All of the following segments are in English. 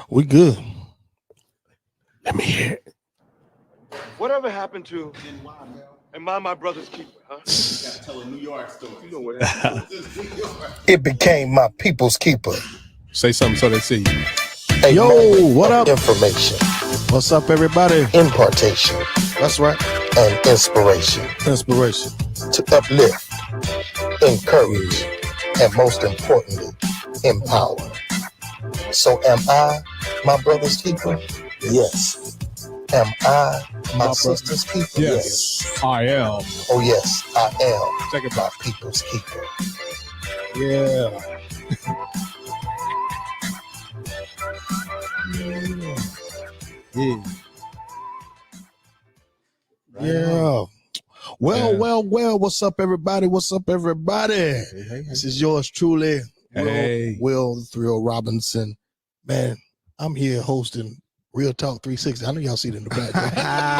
We good. Let me hear it. Whatever happened to Am I my brother's keeper, huh? You gotta tell a New York story. You know what happened. It became my people's keeper. Say something so they see you. A Yo, magnet what of up? Information, What's up, everybody? impartation, That's right. and inspiration Inspiration. to uplift, encourage, and most importantly, empower. So am I my brother's keeper? Yes. Am I my sister's keeper? Yes, I am. Oh yes, I am Check it my out. people's keeper. Yeah. Yeah. Yeah. Well. What's up, everybody? This is yours truly, Will the Thrill Robinson. Man, I'm here hosting Real Talk 360. I know y'all see it in the back.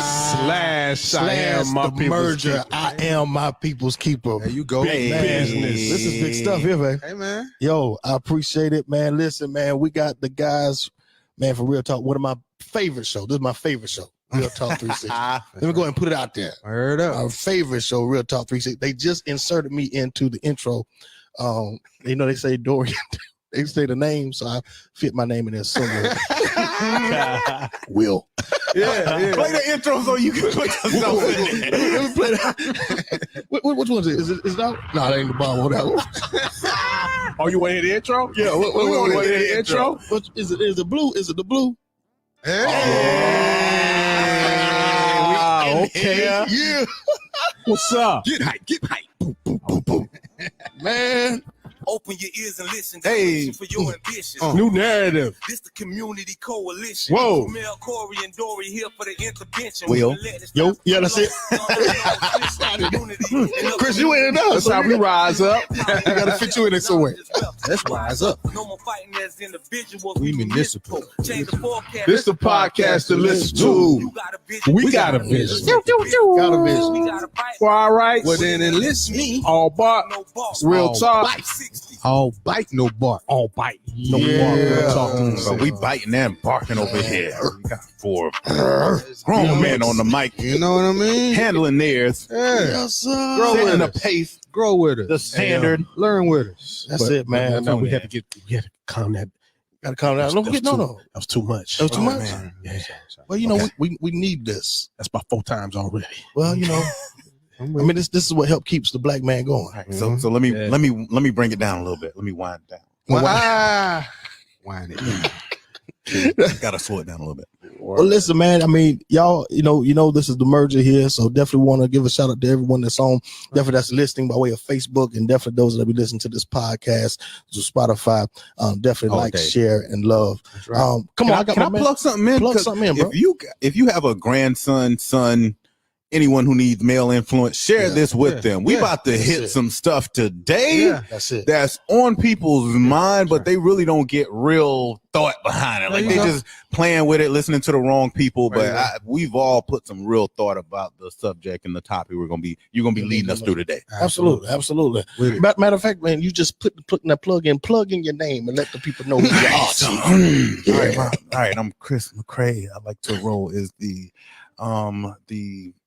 Slash I am my the people's merger. keeper. I am my people's keeper. There you go. Big Man, business. This is big stuff here, man. Hey, man. Yo, I appreciate it, man. Listen, man, we got the guys, man, for Real Talk. One of my favorite shows. This is my favorite show, Real Talk 360. Let me go ahead and put it out there. Word up. Our favorite show, Real Talk 360. They just inserted me into the intro. You know, they say Dorian. They say the name, so I fit my name in there somewhere. Will. Yeah. Play the intro so you can put yourself in there. Let me play that. Which one is it? Is it out? No, that ain't the bomb on that one. Oh, you want to hear the intro? Yeah, You want to hear the intro? What is it? Is it blue? Is it the blue? Hey. Okay. Yeah. What's up? Get hype. Boom, boom, boom, boom. Man. Open your ears and listen. Hey. For your ambitions. New narrative. This the community coalition. Whoa. Mel, Corey, and Dory here for the intervention. Will. Yo, yeah, that's it. Chris, you in it up. That's how we rise up. I gotta fit you in there somewhere. Let's rise up. No more fighting as individuals. We municipal. Change the forecast. This the podcast to listen to. You got a vision. We got a vision. Got a vision. We got a fight. All right. Well, then enlist me. All bark. No boss. Real All talk. bite. 60. All bite, no bark. All bite. No Yeah. bark. Real talk. So we biting and barking over here. We got 4 grown men on the mic. You know what I mean? Handling theirs. Yeah. Yes, sir. Grow Setting with the us. pace. Grow with us. The standard. Learn with us. That's it, man. No, we had to calm that. Gotta calm down. No, That was too much. That was too much. man. Yeah. Well, you know, we need this. That's about 4 times already. Well, you know, I mean, this is what help keeps the black man going. All right, so let me bring it down a little bit. Let me wind it down. Wine it. Gotta slow it down a little bit. Well, listen, man. I mean, y'all, you know, this is the merger here, so definitely want to give a shout out to everyone that's on, definitely that's listening by way of Facebook, and definitely those that be listening to this podcast to Spotify. Definitely All like, day. share, and love. right. Come on, I got Can my I man. plug something in? Plug 'Cause something in, bro. If you have a grandson, son, anyone who needs male influence, share this with them. We about to hit it. some stuff today Yeah. That's it. that's on people's mind, but they really don't get real thought behind it. Like There they you go. just playing with it, listening to the wrong people. Right, But right. we've all put some real thought about the subject and the topic you're gonna be leading us through today. Absolutely. With it. Matter of fact, man, you just put that plug in your name and let the people know who you are. So, all right, I'm Chris McCray. I like to roll is the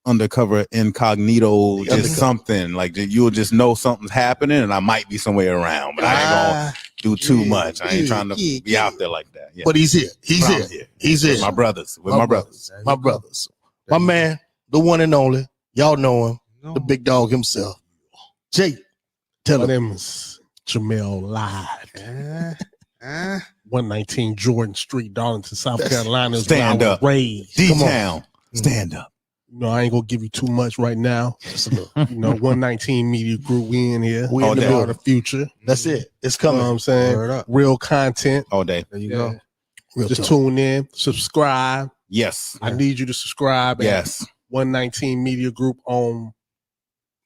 undercover incognito, just something like you'll just know something's happening and I might be somewhere around, but I ain't gonna do too much. I ain't trying to be out there like that. Yeah. But he's here. He's I'm here. He's here. My brothers. With my brothers. My brothers. My man, the one and only. Y'all know him, the big dog himself. Jake, tell My him. name is Jamel Live. Uh, 119 Jordan Street, Darlington, South Carolina. is Stand where I was up. raised. D-Town. Stand up. You know, I ain't gonna give you too much right now. Just a little. You know, 119 Media Group, we in here. We in the We are building. the future. That's it. It's You know coming. what I'm saying? Word up. Real content. All day. There you go. Real Just talk. tune in, subscribe. Yes. I need you to subscribe. at Yes. 119 Media Group on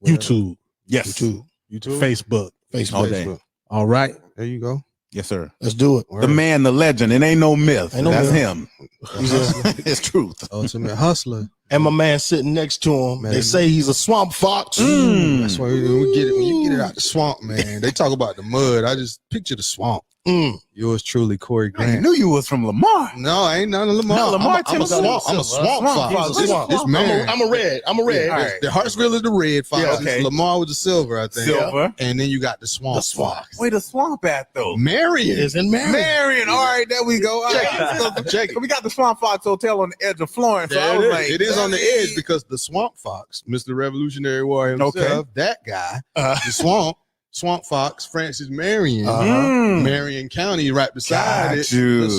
Word YouTube, Yes. YouTube, YouTube. Facebook. Facebook. All day. Facebook. All right. There you go. Yes, sir. Let's do it. The man, the legend. It ain't no myth. Ain't no That's myth. him. He's a- It's truth. Ultimate hustler. and my man sitting next to him. Man. They say he's a swamp fox. That's why when you get it out the swamp, man. They talk about the mud. I just picture the swamp. Yours truly, Corey I Grant. knew you was from Lamar. No, I ain't none of Lamar. No, Lamar I'm a swamp. I'm a swamp fox. This man. I'm a red. I'm a red. All right. The Hartsville is the red fox. Yeah, okay. Lamar was the silver, I think. Silver. And then you got the swamp. The swamp. Where the swamp at though? Marion. Is in Marion. Marion. All right, there we go. All right. Check it. We got the Swamp Fox Hotel on the edge of Florence. So I was like, It is on the edge because the swamp fox, Mr. Revolutionary War himself, that guy, the swamp fox, Francis Marion, Marion County, right beside Got it. you. The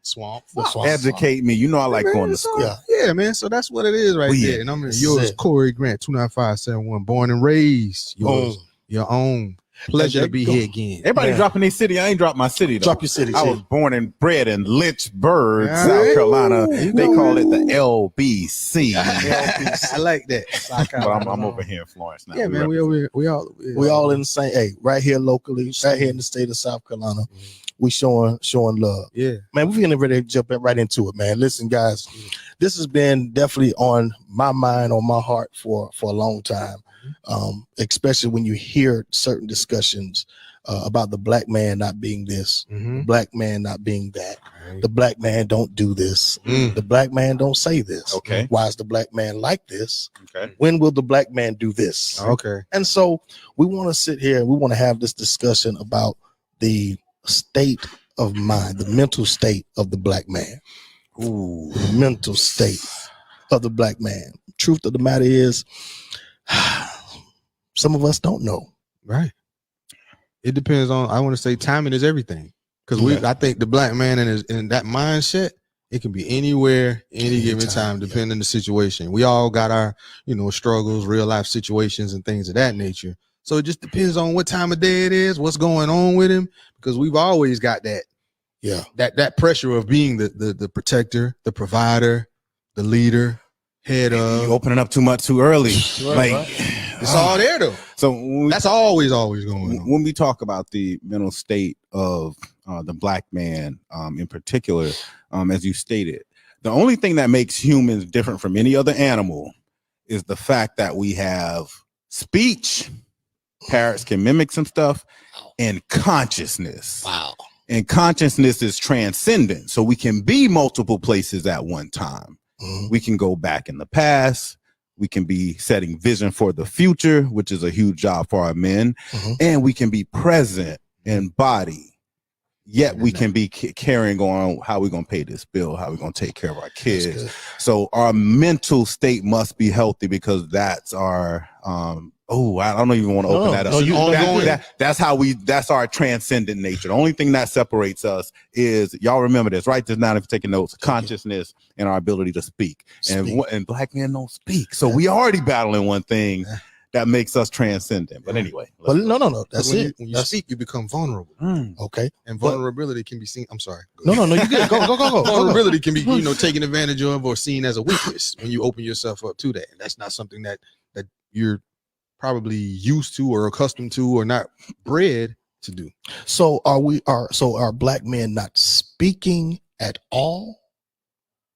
swamp fox. Educate me. You know I like going to school. Yeah, man. So that's what it is right We- there. And I'm That's yours, it. Corey Grant, 29571, born and raised. Yours, your own. Pleasure to be here again. Everybody Man. dropping their city. I ain't dropped my city though. Drop your city. I was born and bred in Lynchburg, Yeah. South Carolina. You They know call it. it the LBC. I like that. But I'm over here in Florence now. Yeah, man. We all We all in the same. Hey, right here locally, right here in the state of South Carolina, we showing love. Yeah. Man, we're gonna ready to jump right into it, man. Listen, guys, this has been definitely on my mind, on my heart for a long time. Especially when you hear certain discussions about the black man not being this, Mm-hmm. black man not being that, the black man don't do this, the black man don't say this. Okay. Why is the black man like this? Okay. When will the black man do this? Okay. And so we want to sit here and we want to have this discussion about the state of mind, the mental state of the black man. Ooh. The mental state of the black man. Truth of the matter is, some of us don't know. Right. It depends on. I want to say timing is everything because I think the black man in that mindset, it can be anywhere, any given time, depending on the situation. We all got our struggles, real life situations, and things of that nature. So it just depends on what time of day it is, what's going on with him, because we've always got that. Yeah. That pressure of being the protector, the provider, the leader, head You of. opening up too much too early. It's all there though. So when we, That's always going on. when we talk about the mental state of the black man in particular, as you stated, the only thing that makes humans different from any other animal is the fact that we have speech. Parrots can mimic some stuff, and consciousness. Wow. And consciousness is transcendent. So we can be multiple places at one time. Mhm. We can go back in the past. We can be setting vision for the future, which is a huge job for our men. Mhm. And we can be present in body. Yet we can be carrying on how we're going to pay this bill, how we're going to take care of our That's kids. good. So our mental state must be healthy because that's our I don't even want to open that up. No, That's our transcendent nature. The only thing that separates us is, y'all remember this, write this down if you're taking notes, consciousness and our ability to speak. And black men don't speak. So we already battling one thing that makes us transcendent. But anyway. But no. That's when it. You, when you That's speak, you become vulnerable, okay. and vulnerability can be seen. I'm sorry. No. You good. Go. Vulnerability can be, taken advantage of or seen as a weakness when you open yourself up to that. And that's not something that you're probably used to or accustomed to or not bred to do. So are black men not speaking at all,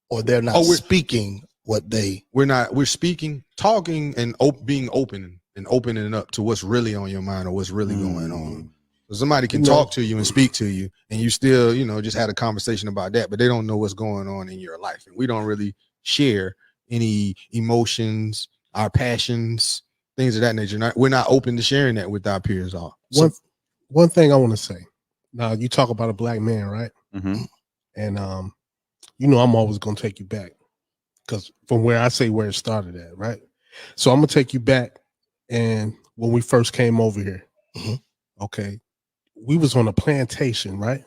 or they're not speaking what they? We're speaking, talking, and being open and opening up to what's really on your mind or what's really going on. So somebody can talk to you and speak to you, and you still, just had a conversation about that, but they don't know what's going on in your life. And we don't really share any emotions, our passions, things of that nature. We're not open to sharing that with our peers. One thing I want to say. Now you talk about a black man, right? Mhm. And I'm always gonna take you back because from where I say where it started at, right? So I'm gonna take you back, and when we first came over here, okay, we was on a plantation, right?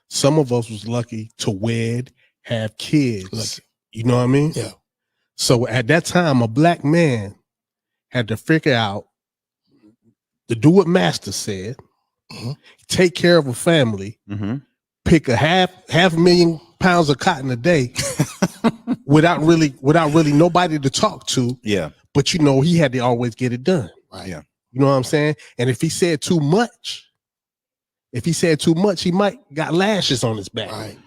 Some of us was lucky to wed, have kids. Lucky. You know what I mean? Yeah. So at that time, a black man had to figure out to do what Master said, take care of a family, pick a half $1,000,000 pounds of cotton a day without really nobody to talk to. Yeah. But he had to always get it done. Right. Yeah. You know what I'm saying? And if he said too much, he might got lashes on his back. Right.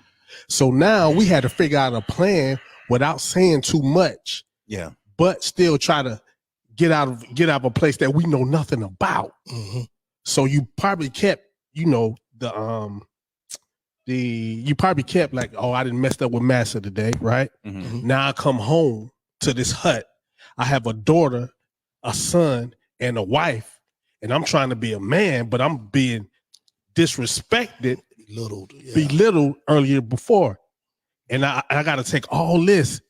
So now we had to figure out a plan without saying too much, Yeah. but still try to get out of a place that we know nothing about. Mm-hmm. So you probably kept, you probably kept like, oh, I didn't messed up with Massa today, right? Mm-hmm. Now I come home to this hut. I have a daughter, a son, and a wife, and I'm trying to be a man, but I'm being disrespected, belittled earlier before. And I got to take all this,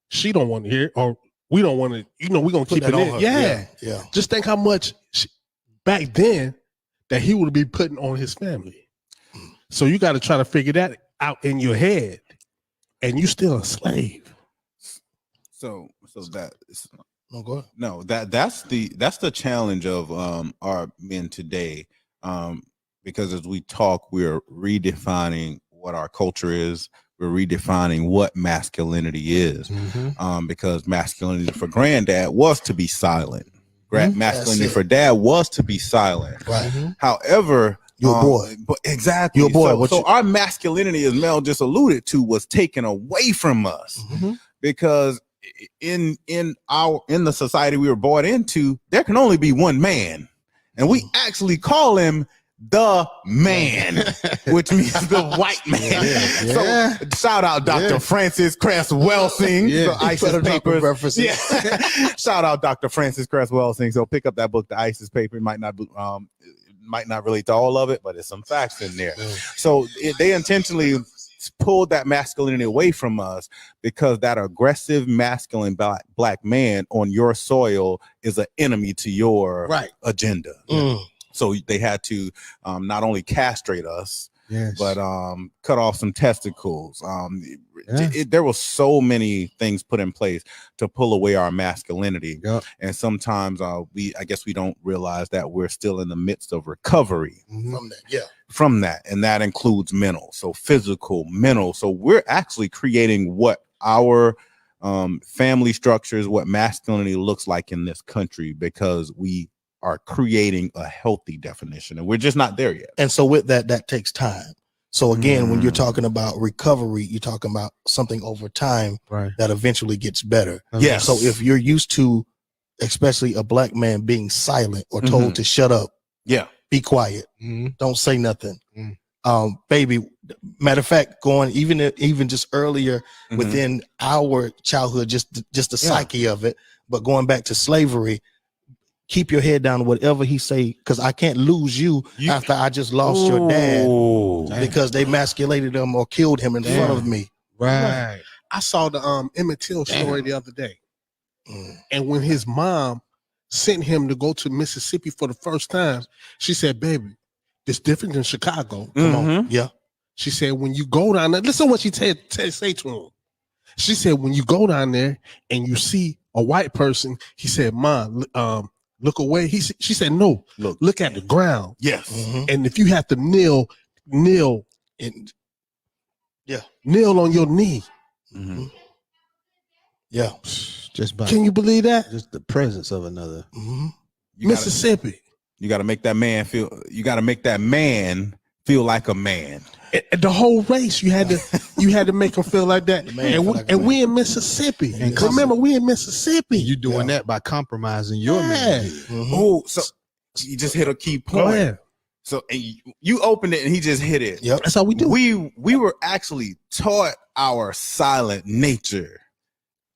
she don't want to hear, or we don't want to, we're going to keep it in. Yeah. Just think how much back then that he would be putting on his family. So you got to try to figure that out in your head, and you still a slave. So that No, go ahead. no, that's the challenge of our men today. Because as we talk, we're redefining what our culture is. We're redefining what masculinity is. Because masculinity for granddad was to be silent. Masculinity for dad was to be silent. Right. However, You're a boy. But exactly. You're a boy. So our masculinity, as Mel just alluded to, was taken away from us because in the society we were brought into, there can only be one man, and we actually call him the man, which means the white man. So shout out Dr. Francis Cress Welsing, the ISIS papers. Shout out Dr. Francis Cress Welsing. So pick up that book, The ISIS Paper. It might not relate to all of it, but there's some facts in there. So they intentionally pulled that masculinity away from us because that aggressive masculine black man on your soil is an enemy to your agenda. So they had to not only castrate us, but cut off some testicles. There were so many things put in place to pull away our masculinity. And sometimes I guess we don't realize that we're still in the midst of recovery from that. And that includes mental, so physical, mental. So we're actually creating what our family structures, what masculinity looks like in this country, because we are creating a healthy definition, and we're just not there yet. And so with that takes time. So again, when you're talking about recovery, you're talking about something over time that eventually gets better. Yes. So if you're used to, especially a black man, being silent or told to shut up, be quiet, don't say nothing. Baby, matter of fact, going even just earlier within our childhood, just the psyche of it, but going back to slavery, keep your head down, whatever he say, because I can't lose you after I just lost your dad because they emasculated him or killed him in front of me. Right. I saw the Emmett Till story the other day. And when his mom sent him to go to Mississippi for the first time, she said, baby, it's different than Chicago. Come on. Yeah. She said, when you go down there, listen to what she say to him. She said, when you go down there and you see a white person, he said, Mom, look away. She said, no, look at the ground. Yes. And if you have to kneel and kneel on your knee. Yeah. Just by Can you believe that? just the presence of another. Mississippi. You got to make that man feel. You got to make that man feel like a man. And the whole race, you had to make them feel like that. And we in Mississippi. And remember, we in Mississippi. You doing that by compromising your man. Oh, so you just hit a key point. Go ahead. So and you opened it and he just hit it. Yep. That's how we do. We were actually taught our silent nature.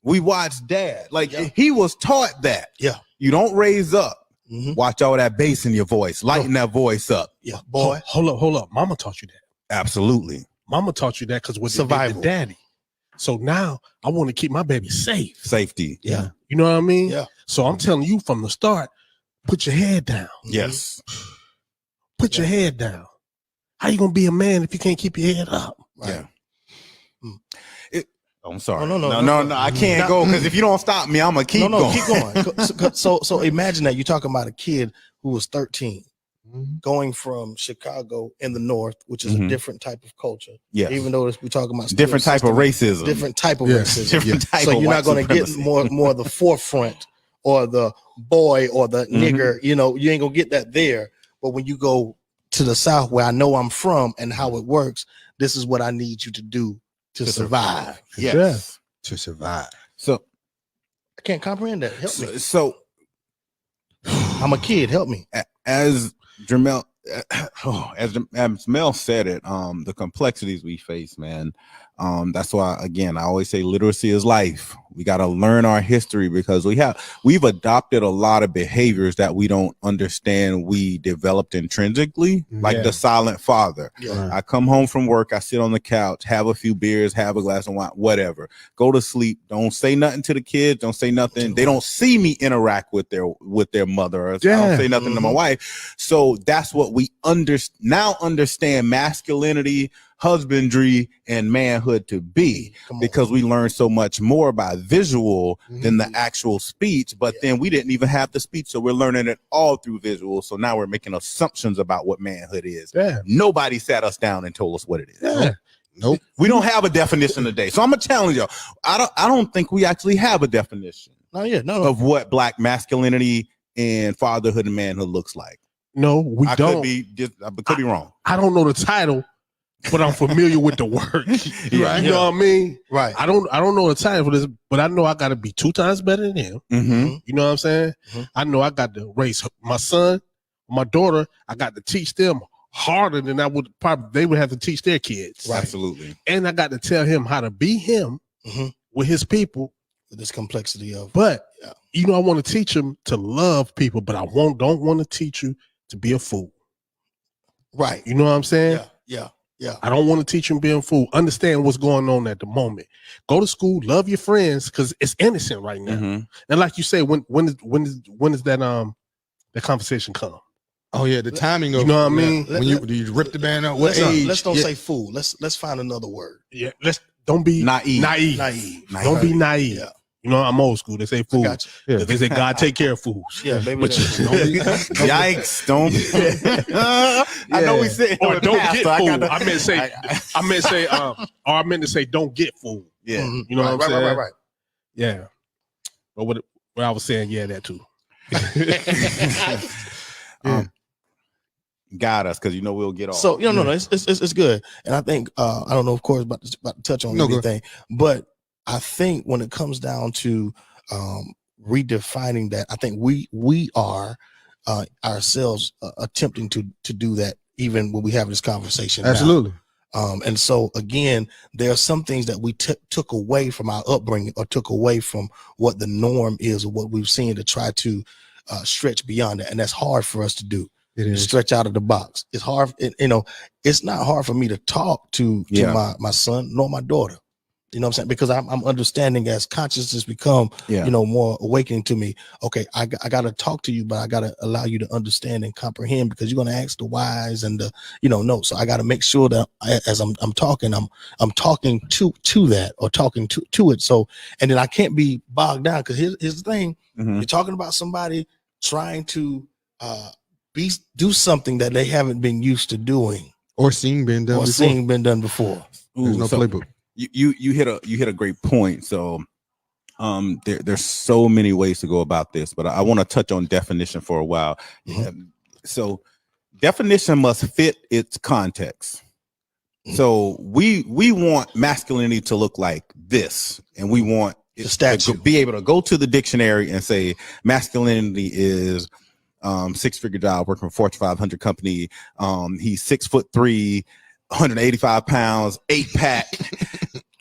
We watched dad. Like he was taught that. Yeah. You don't raise up. Watch all that bass in your voice. Lighten that voice up. Yeah, boy. Hold up. Mama taught you that. Absolutely. Mama taught you that because what Survival. they did to daddy. So now I want to keep my baby safe. Safety. Yeah. You know what I mean? Yeah. So I'm telling you from the start, put your head down. Yes. Put your head down. How you gonna be a man if you can't keep your head up? Yeah. I'm sorry. No. I can't go because if you don't stop me, I'm gonna keep going. Keep going. So imagine that you're talking about a kid who was 13, going from Chicago in the north, which is a different type of culture. Yeah. Even though we're talking about Different type of racism. different type of racism. Different type So of you're not white going to get supremacy. more of the forefront or the boy or the nigger. You know, you ain't gonna get that there. But when you go to the south, where I know I'm from and how it works, this is what I need you to do to survive. Yes. To survive. So I can't comprehend that. Help me. so I'm a kid. Help me. as Jermel as Mel said it, the complexities we face, man. That's why, again, I always say literacy is life. We got to learn our history because we've adopted a lot of behaviors that we don't understand we developed intrinsically, like the silent father. Yeah. I come home from work, I sit on the couch, have a few beers, have a glass of wine, whatever. Go to sleep. Don't say nothing to the kids. Don't say nothing. They don't see me interact with their mother. Or I don't say nothing to my wife. So that's what we now understand masculinity, husbandry, and manhood to be, because we learn so much more by visual than the actual speech. But then we didn't even have the speech, so we're learning it all through visual. So now we're making assumptions about what manhood is. Nobody sat us down and told us what it is. Nope. We don't have a definition today. So I'm gonna challenge y'all. I don't think we actually have a definition of what Black masculinity and fatherhood and manhood looks like. No, we don't. Could be wrong. I don't know the title, but I'm familiar with the work. Right. You know what I mean? Right. I don't know the title for this, but I know I got to be 2 times better than him. Mm-hmm. You know what I'm saying? I know I got to raise my son, my daughter. I got to teach them harder than they would have to teach their kids. Right. Absolutely. And I got to tell him how to be him with his people. With this complexity of, but I want to teach him to love people, but I don't want to teach you to be a fool. Right. You know what I'm saying? Yeah. I don't want to teach him being a fool. Understand what's going on at the moment. Go to school, love your friends, because it's innocent right now. And like you say, when does that conversation come? Oh yeah, the timing of, you know what I mean? When you rip the band up. Let's don't say fool. Let's find another word. Yeah. Don't be naive. Don't be naive. Yeah. You know, I'm old school. They say fool. Got you. They say God take care of fools. Yeah, maybe. Yikes! Don't. I know we said or don't get fooled. I meant to say don't get fooled. Yeah, you know what I'm saying. Right. Yeah, but what I was saying, that too. Got us, because we'll get off. So no, it's good, and I think I don't know, of course, about to touch on anything, but I think when it comes down to redefining that, I think we are ourselves attempting to do that, even when we have this conversation. Absolutely. And so again, there are some things that we took away from our upbringing, or took away from what the norm is, or what we've seen, to try to stretch beyond that, and that's hard for us to do. It is. Stretch out of the box. It's hard. It's not hard for me to talk to my son nor my daughter. You know what I'm saying? Because I'm understanding as consciousness become, more awakening to me. Okay, I got to talk to you, but I got to allow you to understand and comprehend, because you're going to ask the whys and the, no. So I got to make sure that as I'm talking, I'm talking to that, or talking to it. So, and then I can't be bogged down, because here's the thing. You're talking about somebody trying to do something that they haven't been used to doing, or seeing been done before. There's no playbook. You hit a great point. So there's so many ways to go about this, but I want to touch on definition for a while. So definition must fit its context. So we want masculinity to look like this, and we want it to be able to go to the dictionary and say masculinity is 6-figure job, working for a Fortune 500 company. He's 6'3", 185 pounds, 8-pack.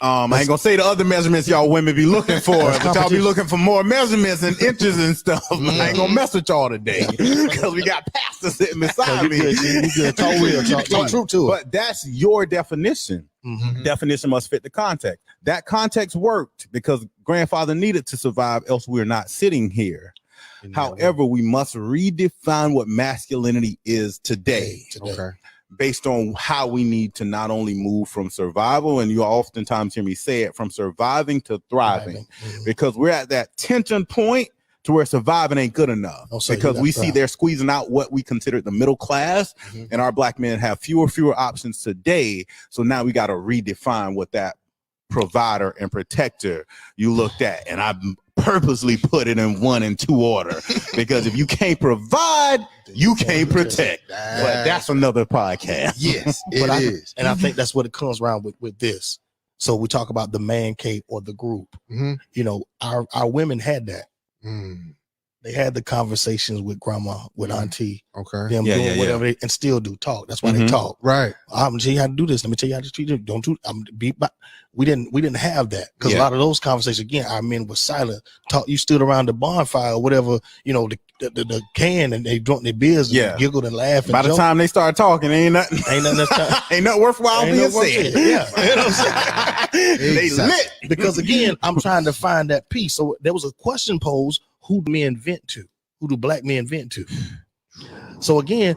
I ain't gonna say the other measurements y'all women be looking for, but y'all be looking for more measurements and inches and stuff. I ain't gonna mess with y'all today, because we got pastors sitting beside me. True to it. But that's your definition. Definition must fit the context. That context worked because grandfather needed to survive, else we're not sitting here. However, we must redefine what masculinity is today. Okay. Based on how we need to not only move from survival, and you oftentimes hear me say it, from surviving to thriving, because we're at that tension point to where surviving ain't good enough, because we see they're squeezing out what we consider the middle class, and our Black men have fewer options today. So now we got to redefine what that provider and protector you looked at, and I purposely put it in 1 and 2 order, because if you can't provide, you can't protect. But that's another podcast. Yes, it is. And I think that's what it comes around with this. So we talk about the man cave or the group. Our women had that. they had the conversations with grandma, with auntie, Okay. them Yeah, doing yeah, yeah. whatever they, and still do talk. That's why they Mhm. talk. Right. I'm gonna tell you how to do this. Let me tell you how to treat it. Don't do. I'm be. We didn't have that because Yeah. a lot of those conversations again, our men were silent. Talk. You stood around the bonfire or whatever, the can, and they drunk their beers and Yeah. giggled and laughed. And By the joked. time they start talking, ain't nothing, ain't nothing that's time. ain't nothing worthwhile Ain't being no worth said. it. Yeah, you know what I'm saying? They Exactly. lit. Because again, I'm trying to find that piece. So there was a question posed: who do men vent to? Who do black men vent to? So again,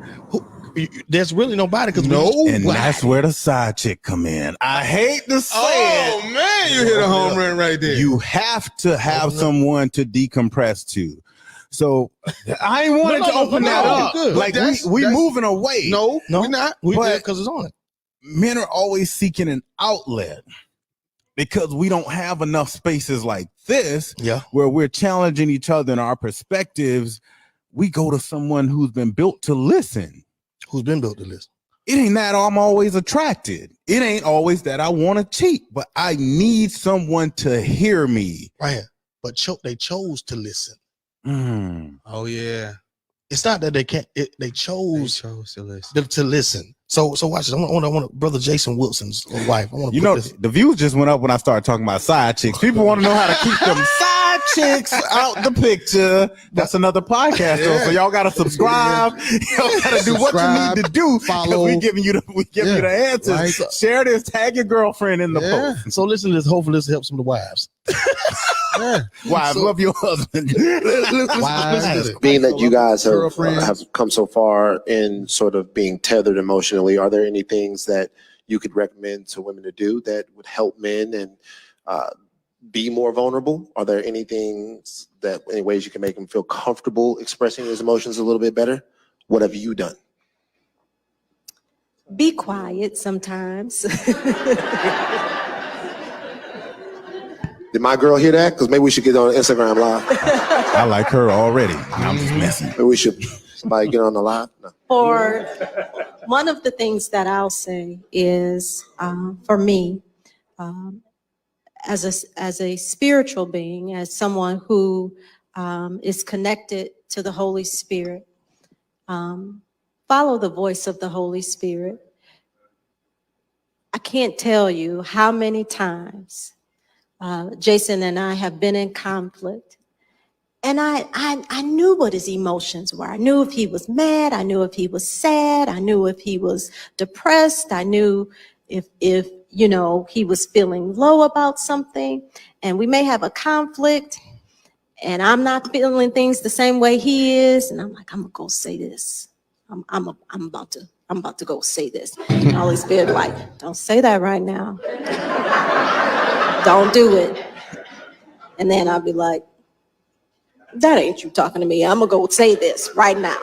there's really nobody because And that's where the side chick come in. I hate to say Oh it. man, you hit a home run right there. You have to have someone to decompress to. So I ain't wanted to open that up. good. Like That's- we that's- moving away. no, no, we're not. we But- did because it's on it. Men are always seeking an outlet because we don't have enough spaces like this Yeah, where we're challenging each other in our perspectives. We go to someone who's been built to listen. who's been built to listen? It ain't that I'm always attracted. It ain't always that I want to cheat, but I need someone to hear me. Right here. But they chose to listen. Mm. Oh yeah. It's not that they can't. They They chose chose to listen. to listen. So watch this. I want Brother Jason Wilson's wife. I want to You put know, this. the views just went up when I started talking about side chicks. People want to know how to keep them side chicks out the picture. That's another podcast, though. So y'all got to subscribe. Y'all got to do what you need to do. Follow. We giving you the answers. Like- Share this. Tag your girlfriend in the Yeah. post. So listen to this. Hopefully this helps some of the wives. Yeah. Wives, love your husband. Wives. Being that you guys Girlfriends. have come so far in sort of being tethered emotionally, are there any things that you could recommend to women to do that would help men and be more vulnerable? Are there any things any ways you can make them feel comfortable expressing his emotions a little bit better? What have you done? Be quiet sometimes. Did my girl hear that? Because maybe we should get on Instagram Live. I like her already. I'm just messing. Maybe we should somebody get on the live. No. Or one of the things that I'll say is, for me, as a spiritual being, as someone who is connected to the Holy Spirit, follow the voice of the Holy Spirit. I can't tell you how many times Jason and I have been in conflict. And I knew what his emotions were. I knew if he was mad. I knew if he was sad. I knew if he was depressed. I knew if he was feeling low about something. And we may have a conflict and I'm not feeling things the same way he is. And I'm like, I'm gonna go say this. I'm about to go say this. And Holy Spirit like, don't say that right now. Don't do it. And then I'll be like, that ain't you talking to me. I'm gonna go say this right now.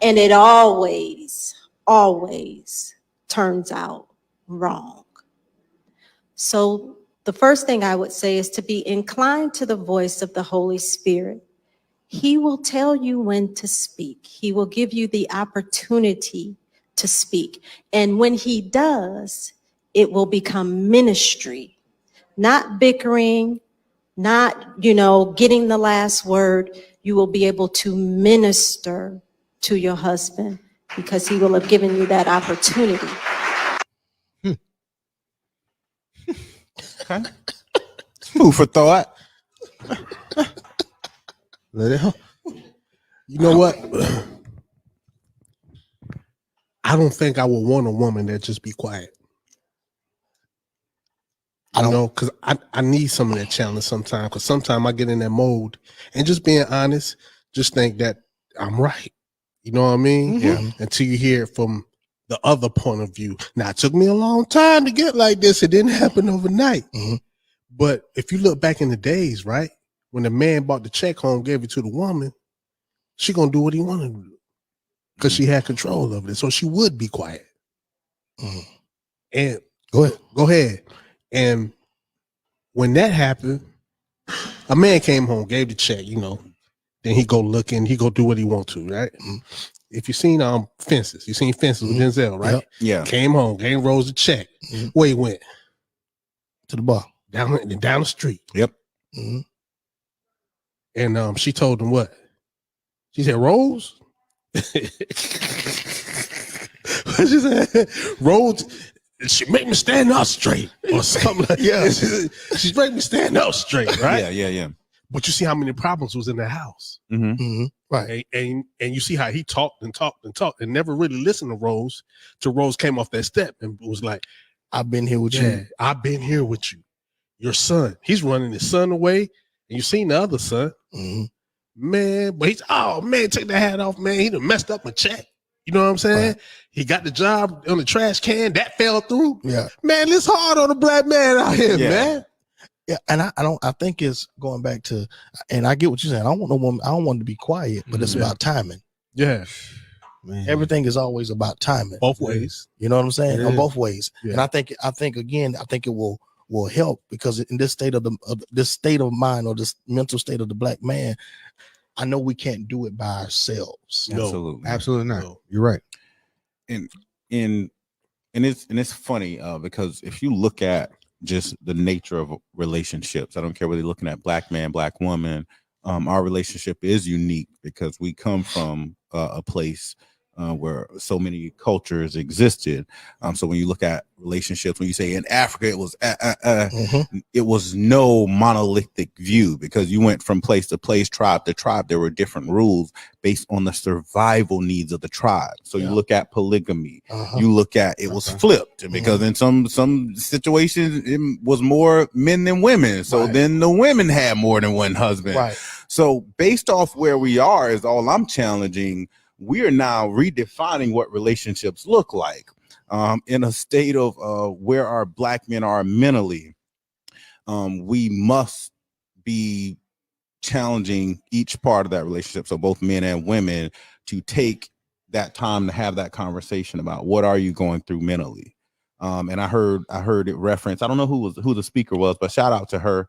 And it always turns out wrong. So the first thing I would say is to be inclined to the voice of the Holy Spirit. He will tell you when to speak. He will give you the opportunity to speak. And when he does, it will become ministry, not bickering, not, getting the last word. You will be able to minister to your husband because he will have given you that opportunity. Okay. Food for thought. Let it. You know what? I don't think I would want a woman that just be quiet. I don't know, because I need some of that challenge sometimes. Because sometimes I get in that mode and just being honest, just think that I'm right. You know what I mean? Yeah. Until you hear it from the other point of view. Now, it took me a long time to get like this. It didn't happen overnight. Mm-hmm. But if you look back in the days, right, when the man bought the check home, gave it to the woman, she gonna do what he wanted to do because she had control of it. So she would be quiet. Mm-hmm. And Go ahead. And when that happened, a man came home, gave the check, then he go looking, he go do what he want to, right? Mm-hmm. If you seen Fences, you seen Fences with Denzel, right? Yep. Yeah. Came home, gave Rose a check. Mm-hmm. Where he went? to the bar. Down the street. Yep. Mm-hmm. And she told him what? She said, Rose? What she said? Rose, she make me stand up straight or something like She's make me stand up straight, right? Yeah. But you see how many problems was in the house. Mm-hmm. Right. And you see how he talked and never really listened to Rose till Rose came off that step and was like, I've been here with you. I've been here with you. Your son, he's running his son away. And you seen the other son. Man, but he's, oh man, take the hat off, man. He done messed up my check. You know what I'm saying? Right. He got the job on the trash can. That fell through. Yeah. Man, it's hard on a black man out here, man. Yeah, and I think it's going back to, and I get what you're saying. I don't want no woman, I don't want to be quiet, but it's about timing. Yeah. Man. Everything is always about timing. Both ways. You know what I'm saying? Yeah. On both ways. Yeah. And I think it will help, because in this state of this state of mind, or this mental state of the black man, I know we can't do it by ourselves. Absolutely not. No. You're right. And it's funny because if you look at just the nature of relationships, I don't care whether you're looking at black man, black woman, our relationship is unique because we come from a place where so many cultures existed. So when you look at relationships, when you say in Africa, it was it was no monolithic view, because you went from place to place, tribe to tribe. There were different rules based on the survival needs of the tribe. So you look at polygamy, you look at it was flipped, because in some situations it was more men than women. So then the women had more than one husband. Right. So based off where we are is all I'm challenging. We are now redefining what relationships look like in a state of where our black men are mentally. We must be challenging each part of that relationship, so both men and women, to take that time to have that conversation about what are you going through mentally. And I heard it referenced. I don't know who the speaker was, but shout out to her.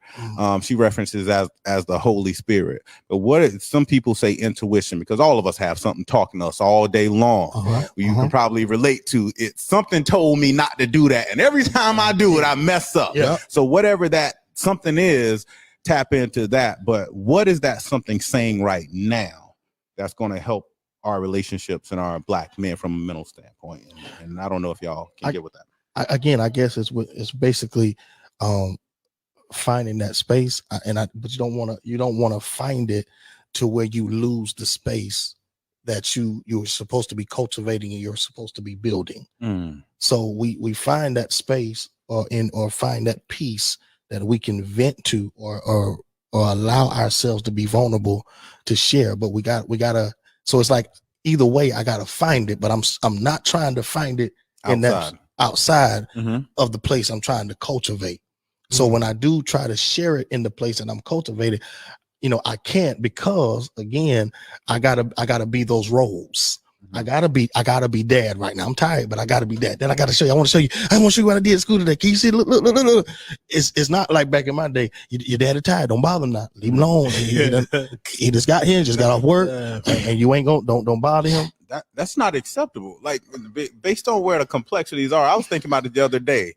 She references as the Holy Spirit. But some people say intuition, because all of us have something talking to us all day long. You can probably relate to it. Something told me not to do that, and every time I do it, I mess up. So whatever that something is, tap into that. But what is that something saying right now that's going to help our relationships and our black men from a mental standpoint? And I don't know if y'all can get with that. I guess it's basically finding that space, but you don't want to find it to where you lose the space that you're supposed to be cultivating and you're supposed to be building. So we find that space or find that peace that we can vent to or allow ourselves to be vulnerable to share. But we gotta. So it's like either way, I gotta find it, but I'm not trying to find it outside of the place I'm trying to cultivate. So when I do try to share it in the place that I'm cultivating, I can't, because again, I gotta be those roles. I gotta be dad right now. I'm tired, but I gotta be dad. Then I gotta show you. I want to show you what I did at school today. Can you see? Look. It's not like back in my day. Your daddy tired. Don't bother him now. Leave him alone. He just got here, just got off work, and you ain't don't bother him. That's not acceptable. Like, based on where the complexities are, I was thinking about it the other day.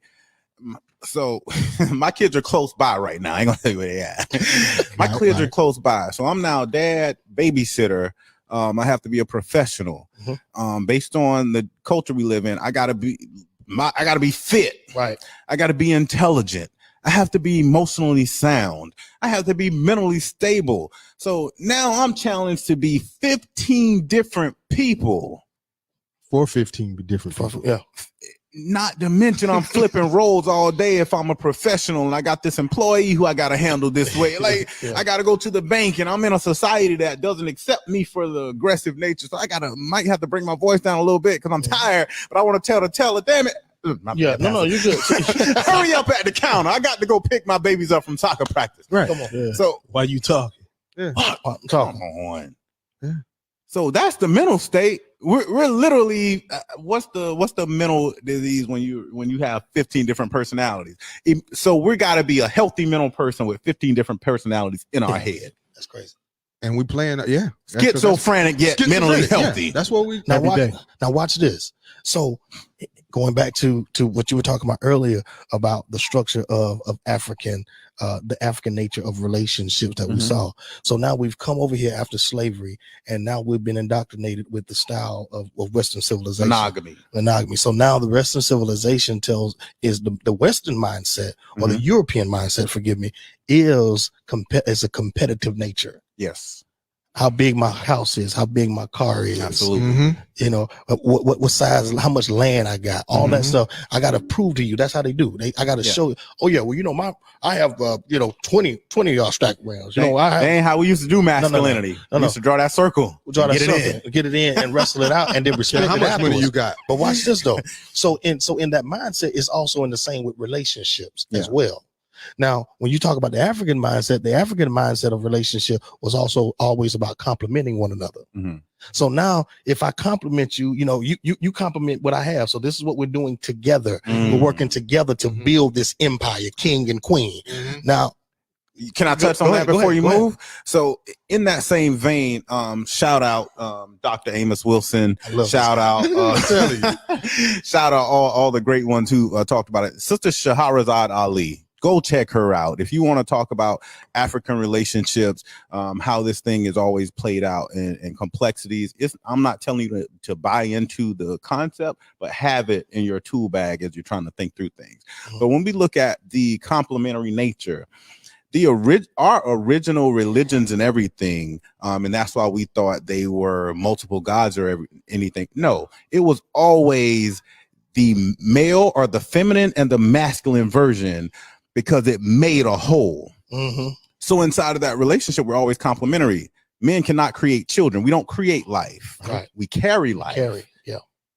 So my kids are close by right now. I ain't gonna tell you where they at. My kids are close by. So I'm now dad, babysitter. I have to be a professional. Based on the culture we live in, I gotta be fit. Right. I gotta be intelligent. I have to be emotionally sound. I have to be mentally stable. So now I'm challenged to be 15 different people. 15 different people. Yeah. Not to mention I'm flipping roles all day if I'm a professional and I got this employee who I got to handle this way. Like I got to go to the bank and I'm in a society that doesn't accept me for the aggressive nature. So might have to bring my voice down a little bit because I'm tired, but I want to tell the teller, damn it. No, you're good. Hurry up at the counter. I got to go pick my babies up from soccer practice. Right. Come on. Yeah. So why you talking? Come on. Yeah. So that's the mental state. We're literally what's the mental disease when you have 15 different personalities? So we got to be a healthy mental person with 15 different personalities in our head. That's crazy. And we playing, yeah. Schizophrenic yet mentally healthy. Yeah, that's what we now watch this. So going back to what you were talking about earlier about the structure of African, the African nature of relationships that we saw. So now we've come over here after slavery, and now we've been indoctrinated with the style of Western civilization. Monogamy. So now the Western civilization is the Western mindset, or the European mindset, forgive me, is a competitive nature. Yes. How big my house is, how big my car is. Absolutely. You know, what size, how much land I got, all that stuff. I got to prove to you. That's how they do. I got to show you. Oh yeah, well, you know, I have 20 stack rounds. You know, that ain't how we used to do masculinity. We used to draw that circle. Get it in and wrestle it out, and then respect. How much money you got? But watch this though. So in that mindset is also in the same with relationships as well. Now, when you talk about the African mindset of relationship was also always about complimenting one another. So now if I compliment you, you know, you compliment what I have. So this is what we're doing together. We're working together to build this empire, king and queen. Now, can I touch on that before you move? So in that same vein, shout out Dr. Amos Wilson. Shout out shout out all the great ones who talked about it. Sister Shahrazad Ali. Go check her out. If you want to talk about African relationships, how this thing is always played out and complexities, I'm not telling you to buy into the concept, but have it in your tool bag as you're trying to think through things. But when we look at the complementary nature, our original religions and everything, and that's why we thought they were multiple gods or anything. No, it was always the male or the feminine and the masculine version, because it made a whole. So inside of that relationship, we're always complementary. Men cannot create children. We don't create life. Right. We carry life.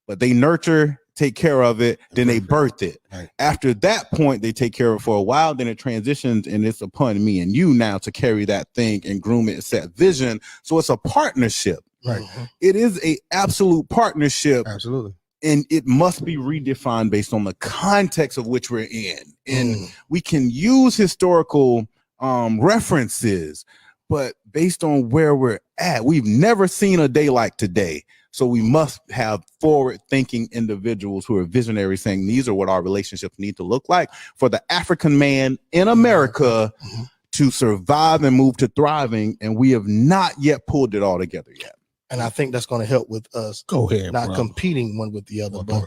But they nurture, take care of it, then they birth it. Right. After that point, they take care of it for a while, then it transitions, and it's upon me and you now to carry that thing and groom it and set vision. So it's a partnership. Right. It is a absolute partnership. Absolutely. And it must be redefined based on the context of which we're in. And we can use historical references, but based on where we're at, we've never seen a day like today. So we must have forward-thinking individuals who are visionaries saying these are what our relationships need to look like for the African man in America to survive and move to thriving. And we have not yet pulled it all together yet. And I think that's going to help with us not competing one with the other, but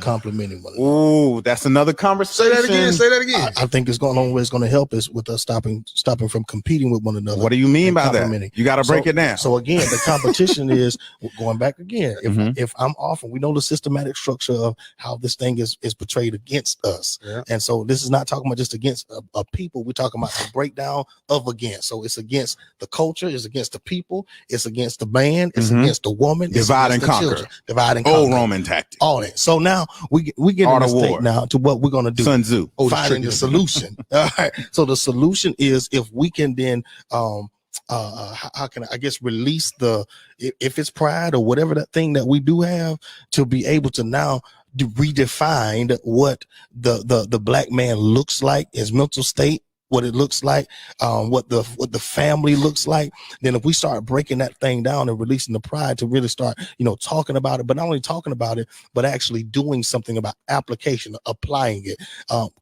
complimenting one another. Oh, that's another conversation. Say that again. I think it's going to help us with us stopping from competing with one another. What do you mean by that? You got to break it down. So again, the competition is going back again. If I'm off, and we know the systematic structure of how this thing is portrayed against us. Yeah. And so this is not talking about just against a people. We're talking about the breakdown of against. So it's against the culture, it's against the people, it's against the man, it's against the woman, divide and conquer. Divide and conquer. Old Roman tactic. All that. So now we get in the state now to what we're going to do. Sun Tzu. Finding the solution. All right. So the solution is if we can then how can I guess release if it's pride or whatever that thing that we do have, to be able to now redefine what the black man looks like, his mental state, what it looks like, what the family looks like. Then if we start breaking that thing down and releasing the pride to really start, talking about it, but not only talking about it, but actually doing something about application, applying it,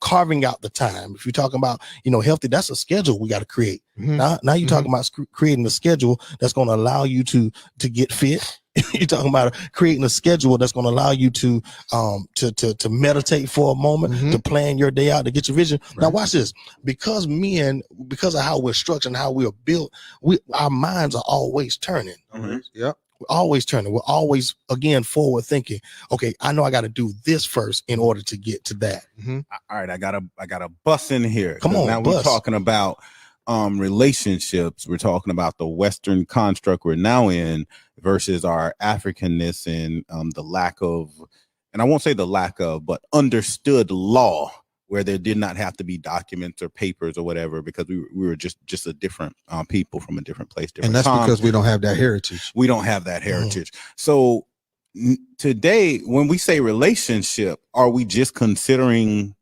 carving out the time. If you're talking about, healthy, that's a schedule we got to create. Now you're talking about creating a schedule that's going to allow you to get fit. You're talking about creating a schedule that's going to allow you to meditate for a moment, to plan your day out, to get your vision. Right. Now watch this. Because of how we're structured and how we're built, our minds are always turning. Yep. We're always turning. We're always, again, forward thinking. Okay, I know I got to do this first in order to get to that. All right, I gotta bust in here. Come on, now we're talking about relationships. We're talking about the Western construct we're now in versus our Africanness and the lack of, and I won't say the lack of, but understood law, where there did not have to be documents or papers or whatever, because we were just a different people from a different place. And that's because we don't have that heritage. We don't have that heritage. So today, when we say relationship, are we just considering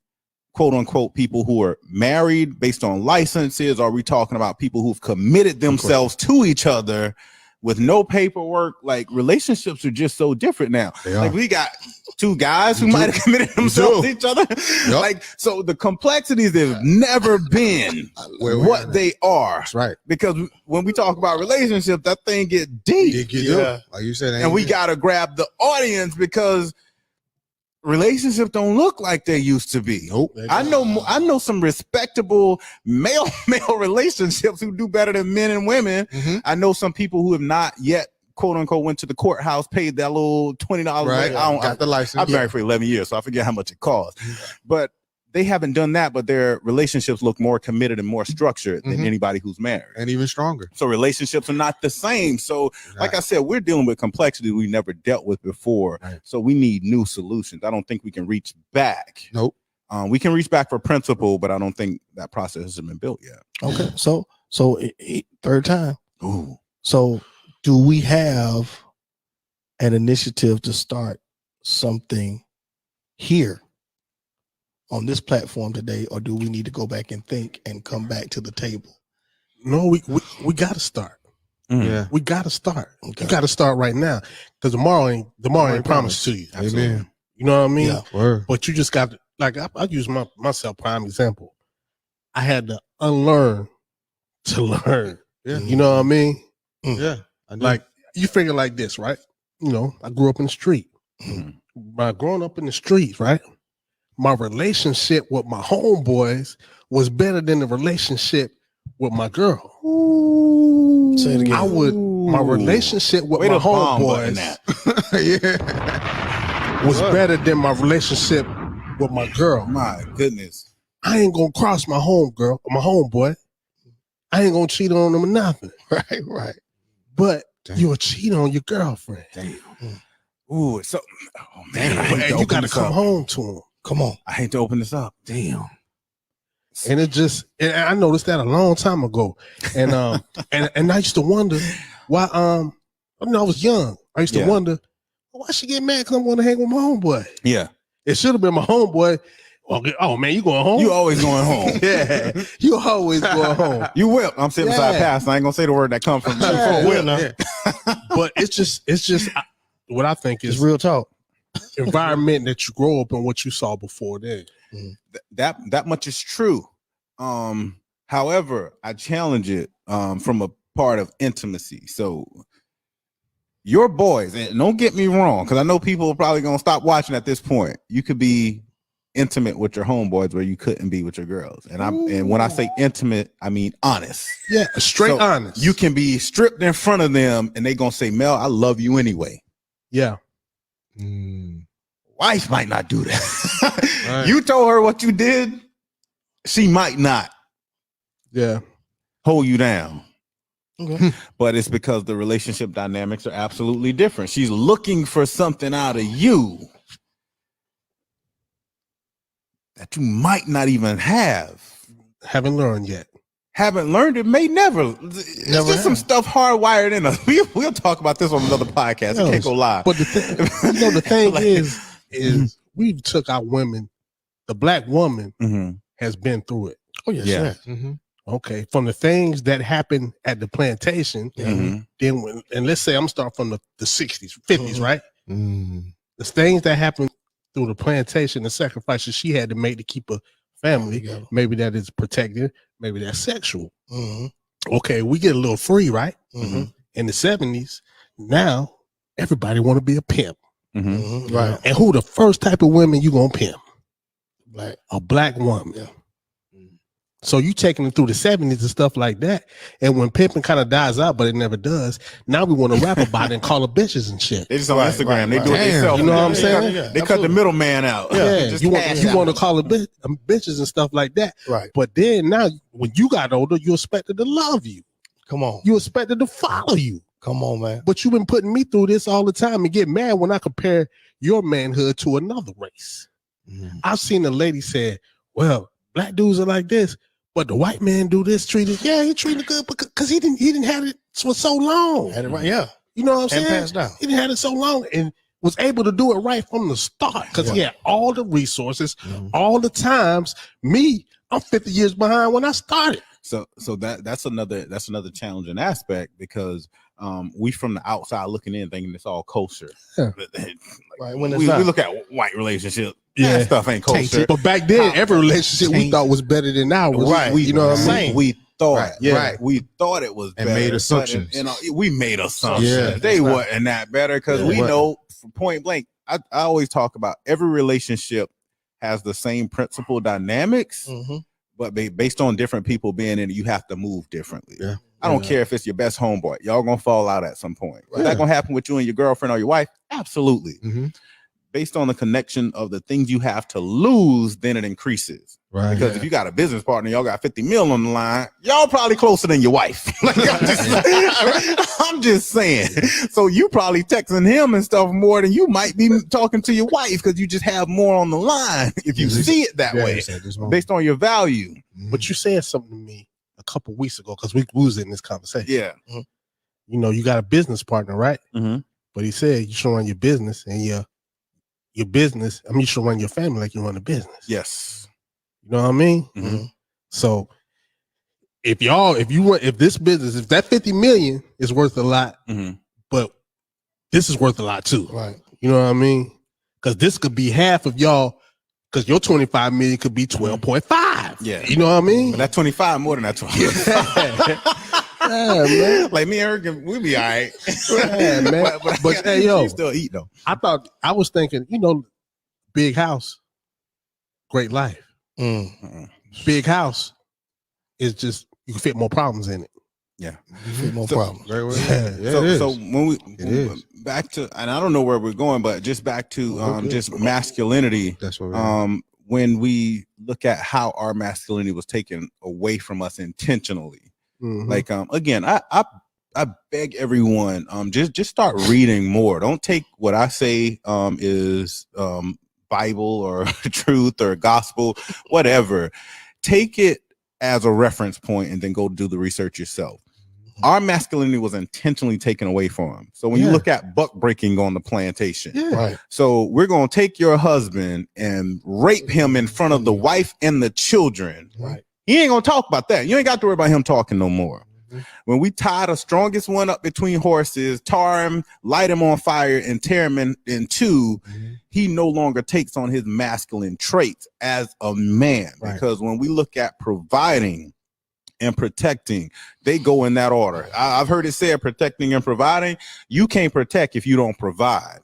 quote unquote people who are married based on licenses? Are we talking about people who've committed themselves to each other with no paperwork? Like, relationships are just so different now. Like, we got two guys who might have committed themselves to each other. Like, so the complexities have never been what they are. That's right. Because when we talk about relationships, that thing get deep. Like you said, And we got to grab the audience because relationships don't look like they used to be. Nope. I know some respectable male relationships who do better than men and women. I know some people who have not yet, quote unquote, went to the courthouse, paid that little $20. Right. Got the license. I've been married for 11 years, so I forget how much it costs. But they haven't done that, but their relationships look more committed and more structured than anybody who's married. And even stronger. So relationships are not the same. So like I said, we're dealing with complexity we never dealt with before. So we need new solutions. I don't think we can reach back. Nope. We can reach back for principle, but I don't think that process hasn't been built yet. Okay. So third time. Ooh. So do we have an initiative to start something here on this platform today, or do we need to go back and think and come back to the table? No, we got to start. Yeah. We got to start. Okay. You got to start right now, because tomorrow ain't promised to you. Amen. You know what I mean? Yeah. Word. But you just got to, like, I use myself prime example. I had to unlearn to learn. Yeah. You know what I mean? Yeah. I do. Like, you figure like this, right? You know, I grew up in the street. By growing up in the streets, right? My relationship with my homeboys was better than the relationship with my girl. Say it again. My relationship with my homeboys was better than my relationship with my girl. My goodness. I ain't gonna cross my homeboy. I ain't gonna cheat on him or nothing. Right. But you'll cheat on your girlfriend. Damn. Ooh, so man, I hate to And you open gotta this come up. home to him. Come on. I hate to open this up. Damn. And and I noticed that a long time ago. And and I used to wonder why I was young. I used to wonder why she get mad because I want to hang with my homeboy. Yeah. It should have been my homeboy. Oh man, you going home? You always going home. Yeah. You always going home. You whip. I'm sitting beside Pastor. I ain't gonna say the word that comes from Yeah. But it's just what I think is It's real talk. environment that you grow up in, what you saw before then. That much is true. However, I challenge it from a part of intimacy. So your boys, and don't get me wrong, because I know people are probably gonna stop watching at this point. You could be intimate with your homeboys where you couldn't be with your girls. And when I say intimate, I mean honest. Yeah, straight honest. You can be stripped in front of them and they gonna say, Mel, I love you anyway. Yeah. Wife might not do that. You told her what you did, she might not hold you down. Okay. But it's because the relationship dynamics are absolutely different. She's looking for something out of you that you might not even have. Haven't learned yet. Haven't learned it, may never. It's just some stuff hardwired in us. We'll talk about this on another podcast. I can't go live. But the thing Like- is we took our women. The black woman has been through it. Oh yes, Yeah. sir. Okay, from the things that happened at the plantation, then and let's say I'm starting from the 60s, 50s, right? The things that happened through the plantation, the sacrifices she had to make to keep a family, maybe that is protected, maybe that's sexual. Okay, we get a little free, right? In the 70s, now everybody want to be a pimp. Right. And who the first type of women you gonna pimp? Black. A black woman. So you taking them through the 70s and stuff like that. And when pimping kind of dies out, but it never does, now we want to rap about it and call her bitches and shit. They just on Instagram. They do it themselves. You know what I'm saying? They cut the middleman out. Yeah, Just you cash want out. to call her bitches and stuff like that. Right. But then now, when you got older, you expected to love you. Come on. You expected to follow you. Come on, man. But you've been putting me through this all the time and get mad when I compare your manhood to another race. I've seen a lady say, well, black dudes are like this, but the white man do this, treated, he treated good because he didn't have it for so long. Had it right, yeah. You know what I'm And saying? passed down. He didn't have it so long. And was able to do it right from the start because he had all the resources, all the times. Me, I'm 50 years behind when I started. So that's another challenging aspect because we from the outside looking in thinking it's all kosher. Yeah. Right, when it's we not. look at white relationship. That stuff ain't kosher. But back then, every relationship we thought was better than ours. Right. You know what I mean? We thought, Right. we thought it was And better, made but, assumptions. we made assumptions. Yeah. They wasn't that better because we Right. know from point blank. I always talk about every relationship has the same principal dynamics, but based on different people being in it, you have to move differently. Yeah. I don't care if it's your best homeboy. Y'all gonna fall out at some point. Is that gonna happen with you and your girlfriend or your wife? Absolutely. Based on the connection of the things you have to lose, then it increases. Right. Because if you got a business partner, y'all got 50 mil on the line, y'all probably closer than your wife. Like, I'm just saying. So you probably texting him and stuff more than you might be talking to your wife because you just have more on the line if you see it that way, based on your value. But you said something to me a couple weeks ago because we was in this conversation. Yeah. You know, you got a business partner, right? Mhm. But he said you should run your business and your business. I mean, you should run your family like you run a business. Yes. You know what I mean? So if this business, if that 50 million is worth a lot, but this is worth a lot too. Right. You know what I mean? Because this could be half of y'all, because your 25 million could be 12.5. Yeah. You know what I mean? But that 25 more than that 25. Yeah, man. Like me and Eric, we be all right. Yeah, man. But hey, yo, you still eat though. I was thinking, you know, big house, great life. Big house is just, you can fit more problems in it. Yeah. Fit more problems. So when we back to, and I don't know where we're going, but just back to just masculinity. That's what we're when we look at how our masculinity was taken away from us intentionally. Like again, I beg everyone, just start reading more. Don't take what I say is Bible or truth or gospel, whatever. Take it as a reference point and then go do the research yourself. Our masculinity was intentionally taken away from him. So when you look at buck breaking on the plantation, Right. so we're gonna take your husband and rape him in front of the wife and the children. Right. He ain't gonna talk about that. You ain't got to worry about him talking no more. When we tie the strongest one up between horses, tar him, light him on fire, and tear him in two, he no longer takes on his masculine traits as a man. Right. Because when we look at providing and protecting, they go in that order. I've heard it said protecting and providing. You can't protect if you don't provide.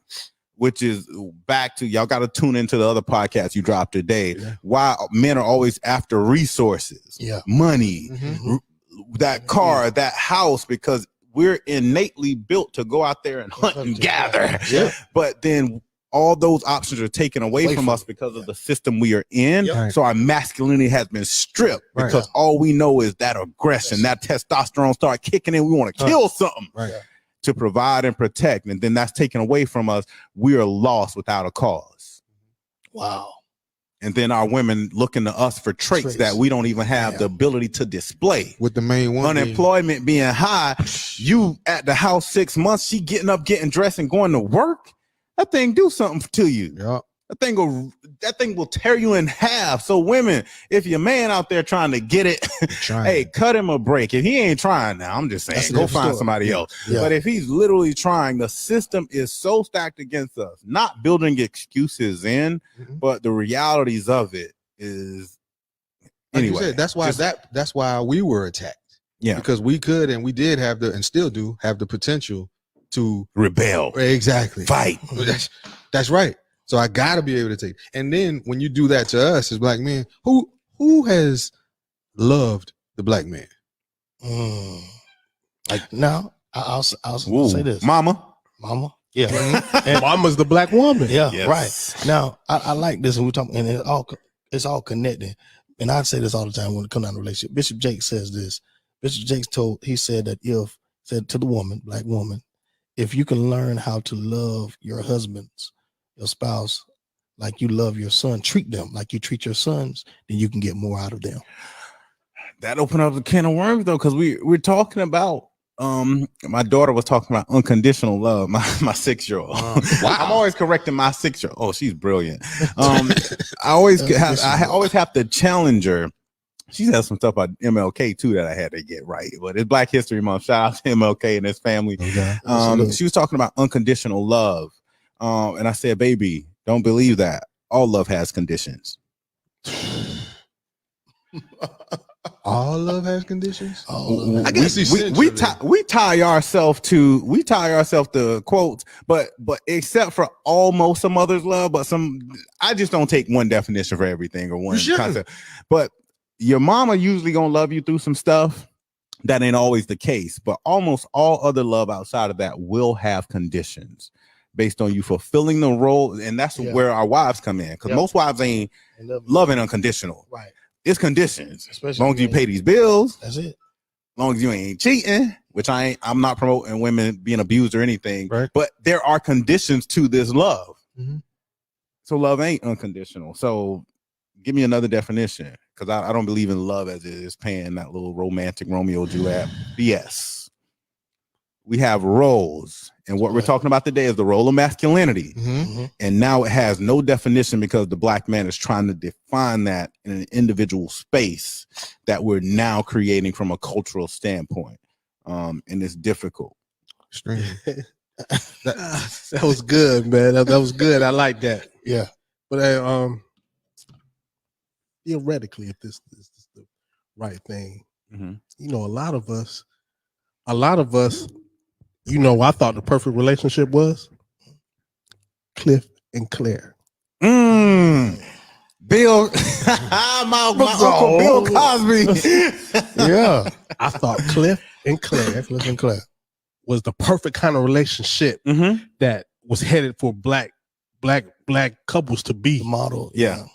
Which is back to, y'all got to tune into the other podcast you dropped today. Why men are always after resources, money, that car, that house, because we're innately built to go out there and hunt and gather. But then all those options are taken away from us because of the system we are in. So our masculinity has been stripped because all we know is that aggression, that testosterone start kicking in. We want to kill something. To provide and protect, and then that's taken away from us. We are lost without a cause. Wow. And then our women looking to us for traits that we don't even have the ability to display. With the main one, unemployment being high, you at the house 6 months, she getting up, getting dressed, and going to work. That thing do something to you. That thing will tear you in half. So women, if your man out there trying to get it, hey, cut him a break. If he ain't trying now, I'm just saying, go find somebody else. But if he's literally trying, the system is so stacked against us, not building excuses in, but the realities of it is, like anyway. you said, that's why we were attacked. Yeah. Because we could, and we did have and still do have the potential to rebel. Exactly. Fight. That's right. So I gotta be able to take. And then when you do that to us as black men, who has loved the black man? Like now, I'll say this, mama. Yeah. And mama's the black woman. Yeah. Yes. Right. Now, I like this, and we're talking, and it's all connected. And I say this all the time when it comes down to relationship. Bishop Jakes says this. Bishop Jakes said that said to the woman, black woman, if you can learn how to love your husbands, your spouse, like you love your son, treat them like you treat your sons, then you can get more out of them. That opened up a can of worms though, because we're talking about My daughter was talking about unconditional love. My 6-year-old. Wow. I'm always correcting my 6-year-old. Oh, she's brilliant. I always have to challenge her. She has some stuff about MLK too that I had to get right. But it's Black History Month. Shout out to MLK and his family. Okay. She was talking about unconditional love. And I said, baby, don't believe that. All love has conditions. All love has conditions. Oh, I guess we tie ourselves to quotes, but except for almost some others love, but I just don't take one definition for everything or one concept. But your mama usually gonna love you through some stuff. That ain't always the case, but almost all other love outside of that will have conditions based on you fulfilling the role, and that's where our wives come in, because most wives ain't loving unconditional. Right. It's conditions. Especially as long as you pay these bills. That's it. As long as you ain't cheating, which I'm not promoting women being abused or anything, right. But there are conditions to this love. Mm-hmm. So love ain't unconditional. So give me another definition, because I don't believe in love as it is paying that little romantic Romeo Juliet BS. We have roles, and what we're talking about today is the role of masculinity. Mm-hmm. And now it has no definition because the Black man is trying to define that in an individual space that we're now creating from a cultural standpoint. And it's difficult. That was good, man. That was good. I like that. Yeah. But theoretically, if this is the right thing, you know, a lot of us, you know, I thought the perfect relationship was Cliff and Claire. Bill, my uncle Bill Cosby. Yeah. I thought Cliff and Claire was the perfect kind of relationship that was headed for black couples to be. The model. Yeah.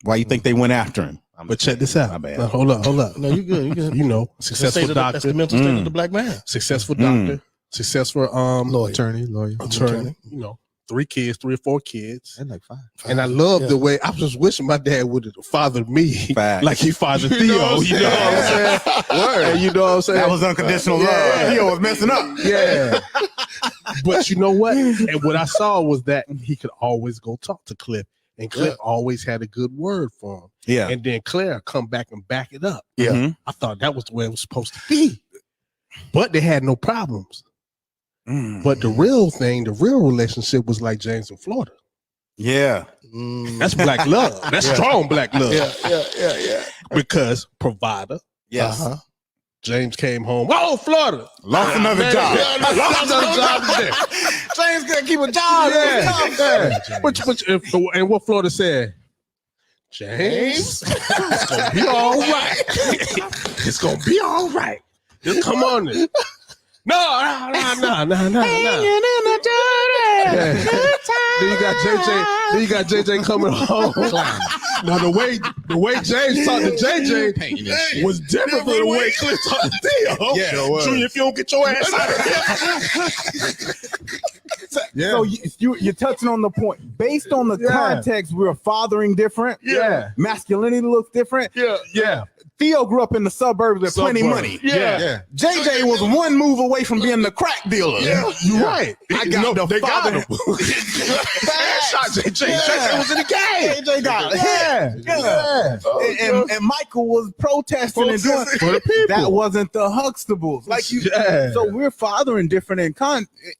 Why you think they went after him? But check this out. My bad. Now, hold up. No, you good. You know, successful doctor. That's the mental state of the Black man. Successful doctor. Successful lawyer. Attorney. You know, 3 or 4 kids. And like 5. And I love the way I was just wishing my dad would have fathered me like he fathered Theo. You know what I'm saying? Word. You know what I'm saying? That was unconditional love. Theo was messing up. Yeah. But you know what? And what I saw was that he could always go talk to Cliff. And Cliff always had a good word for him. Yeah. And then Claire come back and back it up. Yeah. I thought that was the way it was supposed to be. But they had no problems. But the real relationship was like James and Florida. Yeah. That's black love. That's strong black love. Yeah. Because provider. Yes. James came home. Oh, Florida. Lost another job. Lost another job today. James couldn't keep a job. And what Florida said? James, it's gonna be all right. It's gonna be all right. Just come on in. No. Hanging in the dirty. Then you got JJ coming home. Now the way James talked to JJ was different from the way Cliff talked to Theo. Yeah, Junior, if you don't get your ass out of here. So you're touching on the point. Based on the context, we're fathering different. Yeah. Masculinity looks different. Yeah. Theo grew up in the suburbs with plenty money. Yeah. JJ was one move away from being the crack dealer. Yeah. You're right. I got the they got father. him. Shot JJ. JJ was in the game. JJ got it. And Michael was protesting and doing for the people. That wasn't the Huxtables. Like you. So we're fathering different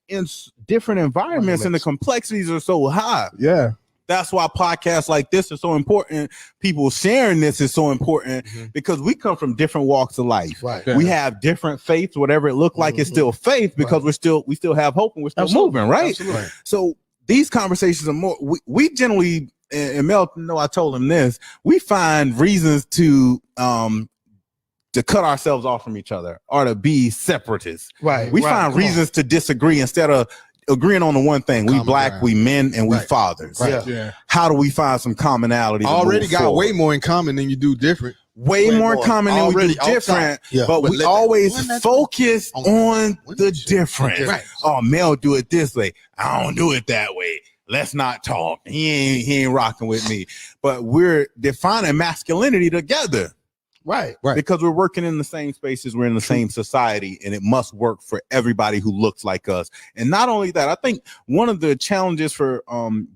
in different environments, and the complexities are so high. Yeah. That's why podcasts like this are so important. People sharing this is so important because we come from different walks of life. Right. We have different faiths. Whatever it looked like, it's still faith because we still have hope and we're still moving, right? Absolutely. So these conversations are more. We generally, and Mel, I told him this. We find reasons to cut ourselves off from each other or to be separatists. Right. We find reasons to disagree instead of agreeing on the one thing. We black, we men, and we fathers. Right. Yeah. How do we find some commonality? Already got way more in common than you do different. Way more in common than we do different. But we always focus on the difference. Right. Oh, Mel do it this way. I don't do it that way. Let's not talk. He ain't rocking with me. But we're defining masculinity together. Right. Because we're working in the same spaces, we're in the same society, and it must work for everybody who looks like us. And not only that, I think one of the challenges for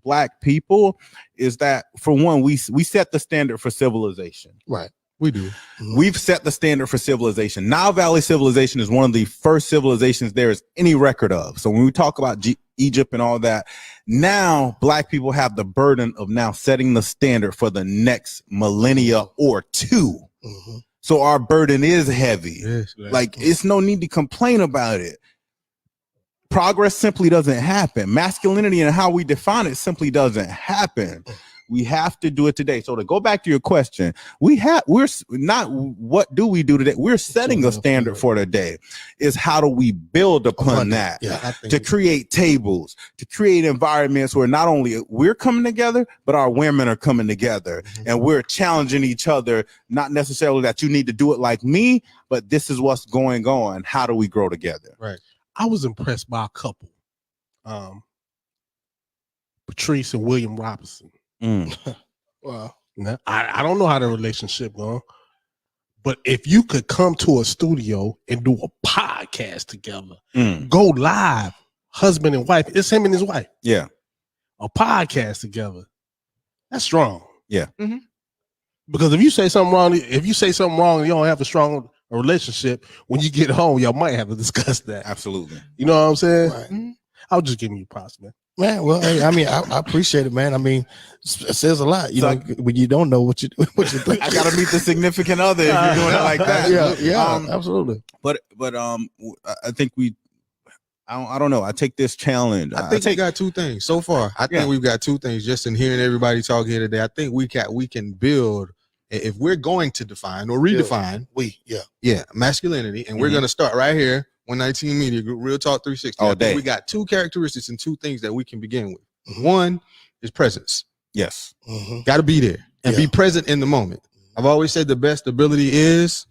Black people is that, for one, we set the standard for civilization. Right. We do. We've set the standard for civilization. Nile Valley civilization is one of the first civilizations there is any record of. So when we talk about Egypt and all that, now Black people have the burden of now setting the standard for the next millennia or two. So our burden is heavy. Yes. Like, it's no need to complain about it. Progress simply doesn't happen. Masculinity and how we define it simply doesn't happen. We have to do it today. So to go back to your question, we're not, what do we do today? We're setting a standard for today. Is how do we build upon that? To create tables, to create environments where not only we're coming together, but our women are coming together, and we're challenging each other. Not necessarily that you need to do it like me, but this is what's going on. How do we grow together? Right. I was impressed by a couple, Patrice and William Robinson. Wow. Now, I don't know how the relationship going, but if you could come to a studio and do a podcast together, go live, husband and wife, it's him and his wife. Yeah. A podcast together. That's strong. Yeah. Because if you say something wrong, and you don't have a strong relationship, when you get home, y'all might have to discuss that. Absolutely. You know what I'm saying? Right. I was just giving you props, man. Man, well, hey, I mean, I appreciate it, man. I mean, it says a lot, you know, when you don't know what you think. I gotta meet the significant other if you're doing it like that. Yeah, absolutely. But I think I don't know. I take this challenge. I think we got two things so far. I think we've got two things just in hearing everybody talk here today. I think we can build, if we're going to define or redefine masculinity, and we're going to start right here, 119 Media Group, Real Talk 360. All I think day. we got two characteristics and two things that we can begin with. One is presence. Yes. Got to be there and be present in the moment. I've always said the best ability is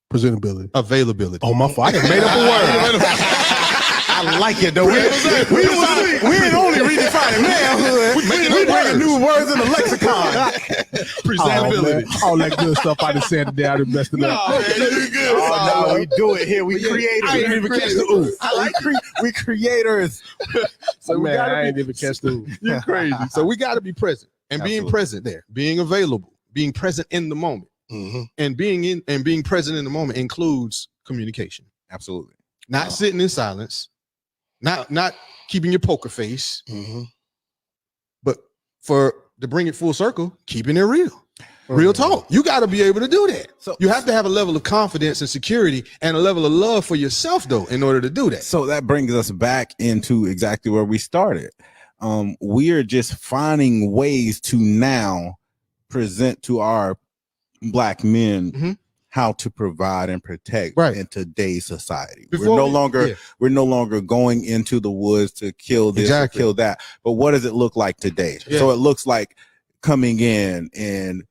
presentability, availability. Oh, my fault. I done made up a word. I like it though. We ain't only redefining manhood. We bringing new words in the lexicon. Presentability. All that good stuff I just said today, I done messed it up. No, we do it here. We creators. I didn't even catch the ooh. We creators. So man, I ain't even catch the ooh. You're crazy. So we got to be present, and being present there, being available, being present in the moment, and being present in the moment includes communication. Absolutely. Not sitting in silence, not keeping your poker face, but to bring it full circle, keeping it real. Real talk. You got to be able to do that. So you have to have a level of confidence and security and a level of love for yourself, though, in order to do that. So that brings us back into exactly where we started. We are just finding ways to now present to our Black men how to provide and protect in today's society. We're no longer going into the woods to kill this or kill that. But what does it look like today? So it looks like coming in and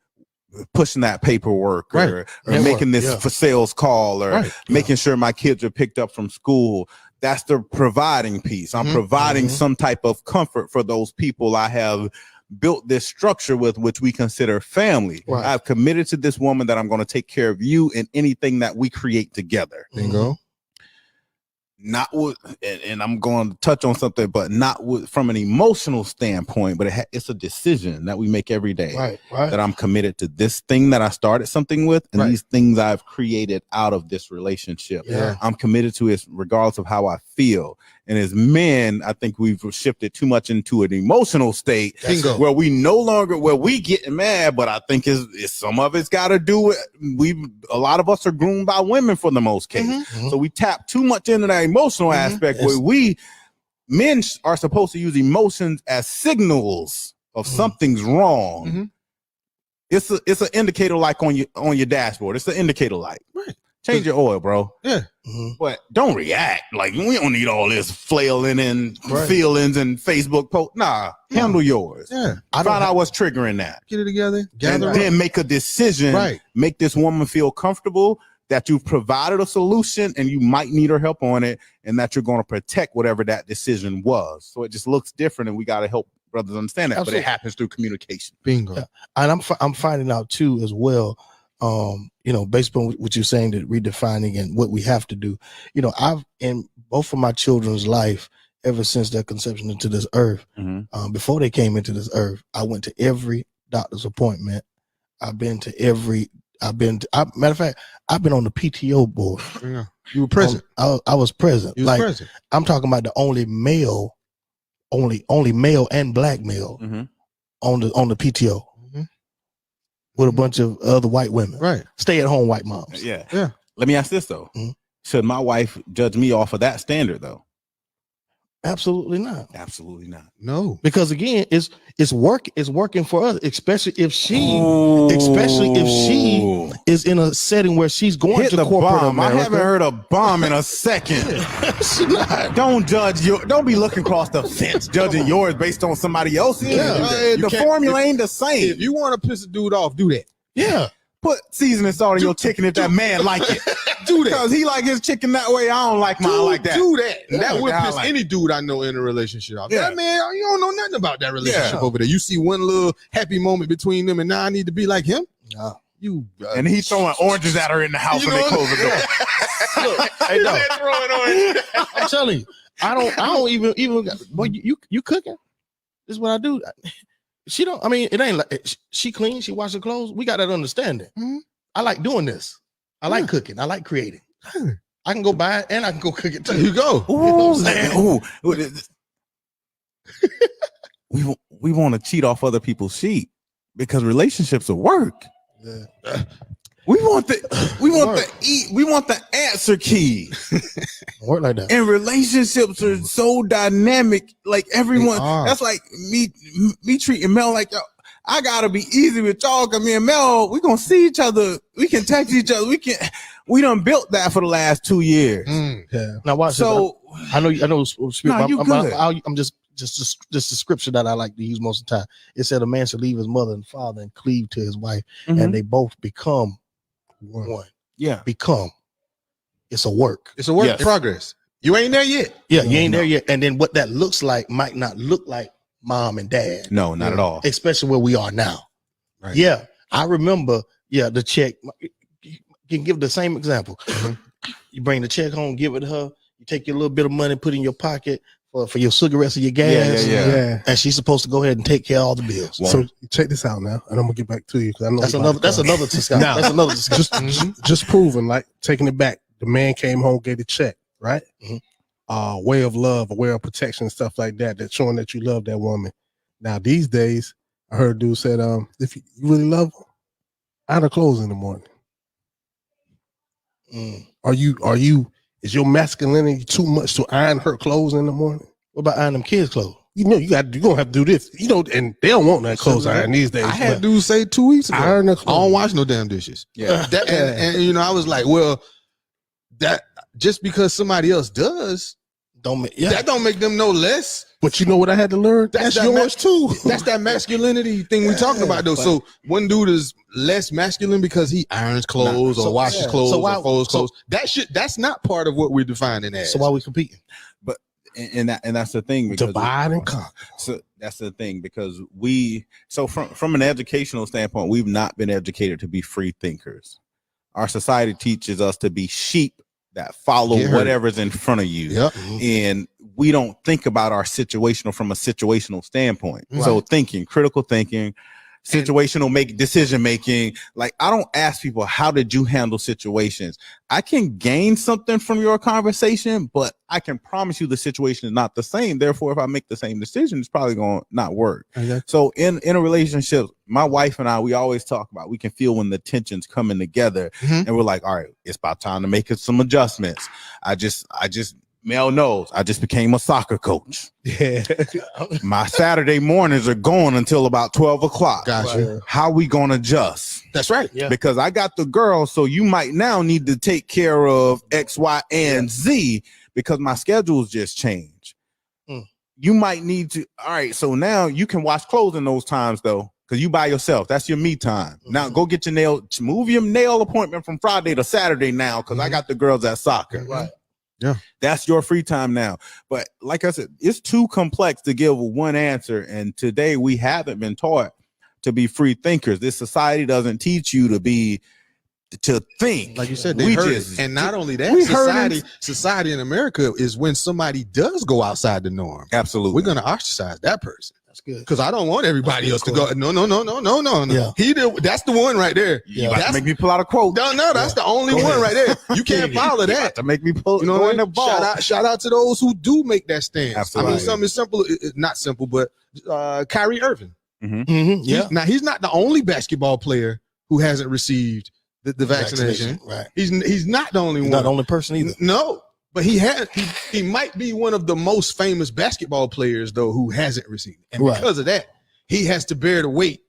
pushing that paperwork or making this for sales call or making sure my kids are picked up from school. That's the providing piece. I'm providing some type of comfort for those people I have built this structure with, which we consider family. I've committed to this woman that I'm going to take care of you in anything that we create together. Bingo. Not with, and I'm going to touch on something, but not with, from an emotional standpoint, but it's a decision that we make every day. That I'm committed to this thing that I started something with, and these things I've created out of this relationship. I'm committed to it regardless of how I feel. And as men, I think we've shifted too much into an emotional state where we no longer, where we getting mad, but I think it's some of it's got to do with, a lot of us are groomed by women for the most case. So we tap too much into that emotional aspect where men are supposed to use emotions as signals of something's wrong. It's an indicator like on your dashboard. It's an indicator light. Change your oil, bro. But don't react. Like, we don't need all this flailing and feelings and Facebook post. Nah, handle yours. Find out what's triggering that. Get it together. And then make a decision. Make this woman feel comfortable that you've provided a solution and you might need her help on it, and that you're going to protect whatever that decision was. So it just looks different, and we got to help brothers understand that. But it happens through communication. Bingo. And I'm finding out too as well. based on what you're saying, that redefining and what we have to do, I've in both of my children's life, ever since their conception into this earth, before they came into this earth, I went to every doctor's appointment. Matter of fact, I've been on the PTO board. Yeah. You were present. I was present. You was present. I'm talking about the only male, only male and black male on the PTO with a bunch of other white women. Right. Stay at home white moms. Yeah. Yeah. Let me ask this though. Should my wife judge me off of that standard though? Absolutely not. Absolutely not. No. Because again, it's working for us, especially if she is in a setting where she's going Hit to the corporate bomb. I America. haven't heard a bomb in a second. Don't judge don't be looking across the fence judging yours based on somebody else's. Yeah. The formula ain't the same. If you want to piss a dude off, do that. Yeah. Put seasoning salt in your chicken if that man like it. Do that. Because he like his chicken that way. I don't like mine like that. Do that. Yeah, That would I piss like any dude I know in a relationship off. Yeah. That man, you don't know nothing about that relationship Yeah. over there. You see one little happy moment between them, and now I need to be like him. No. You and he throwing oranges at her in the house You when they know close the door. Look, hey, no. I'm telling you, I don't even. Boy, you cooking? This is what I do. She don't. I mean, it ain't like she clean. She wash her clothes. We got that understanding. I like doing this. I like cooking. I like creating. I can go buy it and I can go cook it too. There you go. Ooh, man. We want to cheat off other people's sheep because relationships will work. Yeah. We want the answer key. Work like that. And relationships are so dynamic. Like everyone, They are. that's like me treating Mel like, yo, I gotta be easy with y'all. Cause me and Mel, we gonna see each other. We can text each other. We done built that for the last 2 years. Yeah. Now watch So this. I know. No, you good. I'm just the scripture that I like to use most of the time. It said a man should leave his mother and father and cleave to his wife, and they both become one. Yeah. Become. It's a work. It's a work Yes. in progress. You ain't there yet. Yeah, you ain't there yet. And then what that looks like might not look like mom and dad. No, not at all. Especially where we are now. Right. Yeah. I remember, the check. You can give the same example. You bring the check home, give it to her. You take your little bit of money, put it in your pocket for your cigarettes or your gas. Yeah. And she's supposed to go ahead and take care of all the bills. So check this out now, and I'm gonna get back to you because I know That's another discussion. Now, That's another discussion. just proving, like taking it back. The man came home, gave the check, right? Way of love, a way of protection, stuff like that. That's showing that you love that woman. Now these days, I heard a dude said, if you really love her, iron her clothes in the morning. Are you? Is your masculinity too much to iron her clothes in the morning? What about iron them kids' clothes? You're gonna have to do this. And they don't want that clothes iron these days. I had dudes say 2 weeks ago, Iron the I clothes. don't wash no damn dishes. Yeah. And I was like, well, that just because somebody else does, that don't make them no less. But you know what I had to learn? That's yours too. That's that masculinity thing we talking about though. So one dude is less masculine because he irons clothes or washes clothes or folds clothes. That's not part of what we're defining as. So why we competing? But and that's the thing, because Divide and conquer. So that's the thing, because from an educational standpoint, we've not been educated to be free thinkers. Our society teaches us to be sheep that follow whatever's in front of you. Yep. And we don't think about our from a situational standpoint. Right. So critical thinking, situational decision making. Like, I don't ask people, how did you handle situations? I can gain something from your conversation, but I can promise you the situation is not the same. Therefore, if I make the same decision, it's probably going to not work. Okay. So in a relationship, my wife and I, we always talk about, we can feel when the tension's coming together, and we're like, all right, it's about time to make some adjustments. Mel knows I just became a soccer coach. Yeah. My Saturday mornings are going until about 12 o'clock. Gotcha. How we going to adjust? That's right. Yeah. Because I got the girl, so you might now need to take care of X, Y, and Z because my schedules just changed. You might need to, all right, so now you can wash clothes in those times though, because you by yourself. That's your me time. Now go get move your nail appointment from Friday to Saturday now, because I got the girls at soccer. Right. Yeah. That's your free time now. But like I said, it's too complex to give one answer. And today we haven't been taught to be free thinkers. This society doesn't teach you to be to think. Like you said, they we heard just it. And not only that, we heard society in America is when somebody does go outside the norm. Absolutely. We're gonna ostracize that person. That's good. Because I don't want everybody else to go. No. Yeah. That's the one right there. You about to make me pull out a quote. No, that's the only one right there. You can't follow You that. about to make me pull. You know go what I in the mean? ball. Shout out to those who do make that stance. Absolutely. I mean, something simple, not simple, but Kyrie Irving. Yeah. Now he's not the only basketball player who hasn't received the vaccination. Right. He's not the only He's one. not the only person either. No, but he might be one of the most famous basketball players though who hasn't received it. And Right. because of that, he has to bear the weight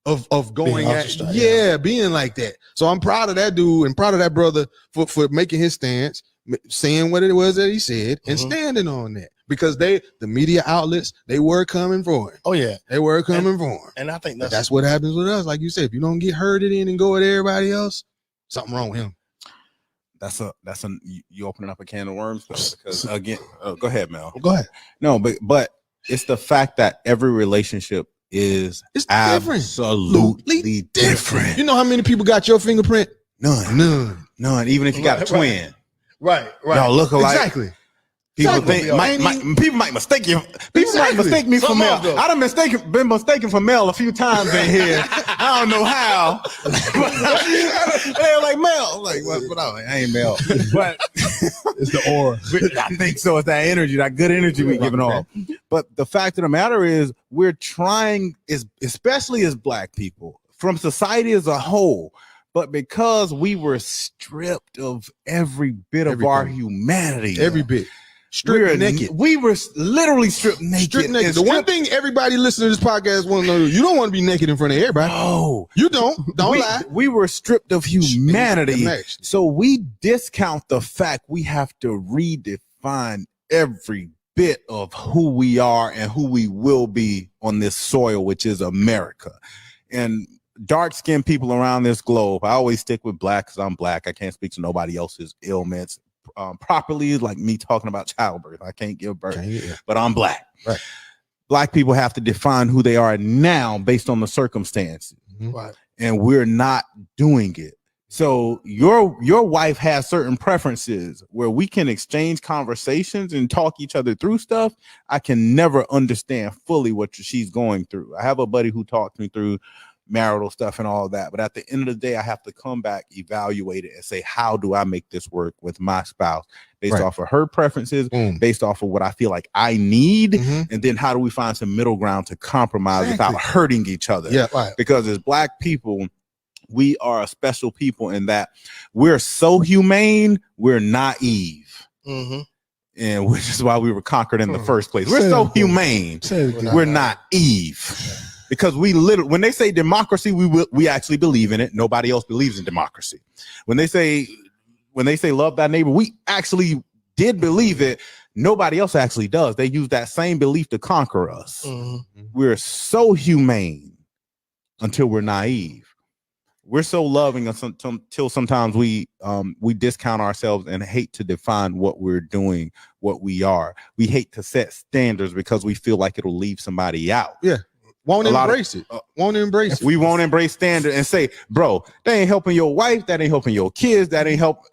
of going Being at ostracized, being like that. So I'm proud of that dude and proud of that brother for making his stance, saying what it was that he said and standing on that. Because the media outlets, they were coming for him. Oh yeah. They were coming for him. And I think But that's that's what happens with us. Like you said, if you don't get herded in and go with everybody else, something wrong with him. You opening up a can of worms though, because again, go ahead, Mel. Go ahead. No, but it's the fact that every relationship is It's different. absolutely different. You know how many people got your fingerprint? None. Even if you got a Right, twin, Right. y'all look alike. Exactly. People Exactly. people might mistake you. People might mistake me for Some Mel. of them. I done been mistaken for Mel a few times in here. I don't know how. They're like Mel. I'm like, what? I ain't Mel. But It's the aura. I think so. It's that energy, that good energy we giving off. But the fact of the matter is, we're trying, especially as Black people, from society as a whole. But because we were stripped of every bit of our Everything. humanity, Every bit. Stripped naked. We were literally stripped naked. Stripped naked. And The one thing everybody listening to this podcast want to know, you don't want to be naked in front of everybody. Oh, You don't. Don't lie. we were stripped of humanity. Next. So we discount the fact we have to redefine every bit of who we are and who we will be on this soil, which is America. And dark-skinned people around this globe, I always stick with Black because I'm Black. I can't speak to nobody else's ailments properly, like me talking about childbirth. I can't give birth, but I'm Black. Right. Black people have to define who they are now based on the circumstances. right. And we're not doing it. So your wife has certain preferences where we can exchange conversations and talk each other through stuff. I can never understand fully what she's going through. I have a buddy who talks me through marital stuff and all that, but at the end of the day, I have to come back, evaluate it, and say, how do I make this work with my spouse based off of her preferences, based off of what I feel like I need, and then how do we find some middle ground to compromise without hurting each other? Yeah, right. Because as Black people, we are a special people in that we're so humane, we're naive. And which is why we were conquered in the first place. We're so humane, we're naive. Because we literally, when they say democracy, we actually believe in it. Nobody else believes in democracy. When they say love thy neighbor, we actually did believe it. Nobody else actually does. They use that same belief to conquer us. We're so humane until we're naive. We're so loving until sometimes we discount ourselves and hate to define what we're doing, what we are. We hate to set standards because we feel like it'll leave somebody out. Yeah. Won't embrace it. Won't embrace it. We won't embrace standard and say, bro, that ain't helping your wife. That ain't helping your kids. That ain't help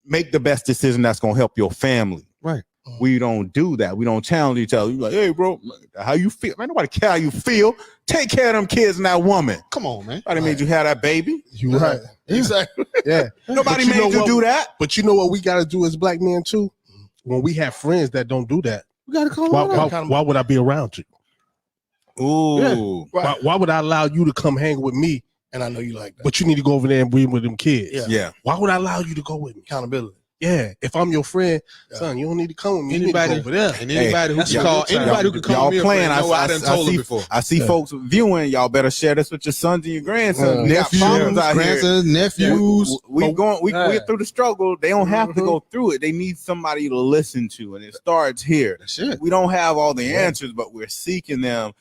make the best decision that's going to help your family. Right. We don't do that. We don't challenge each other. You're like, hey, bro, how you feel? Man, nobody care how you feel. Take care of them kids and that woman. Come on, man. Nobody made you have that baby. You right. Exactly. Yeah. Nobody But made you do that. But you know what we got to do as Black men too? When we have friends that don't do that, We got to call them out. why would I be around you? Ooh. Why would I allow you to come hang with me? And I know you like that. But you need to go over there and be with them kids. Yeah. Why would I allow you to go with me? Accountability. Yeah. If I'm your friend, son, you don't need to come with me. You need to go Anybody over there. and anybody who that's can a call good time. anybody who can call me a playing. friend, know I done told them before. I see folks viewing. Y'all better share this with your sons and your grandsons. We got Nephews, problems out here. grandsons, nephews. We get through the struggle. They don't have to go through it. They need somebody to listen to, and it starts here. That's it. We don't have all the answers, but we're seeking them.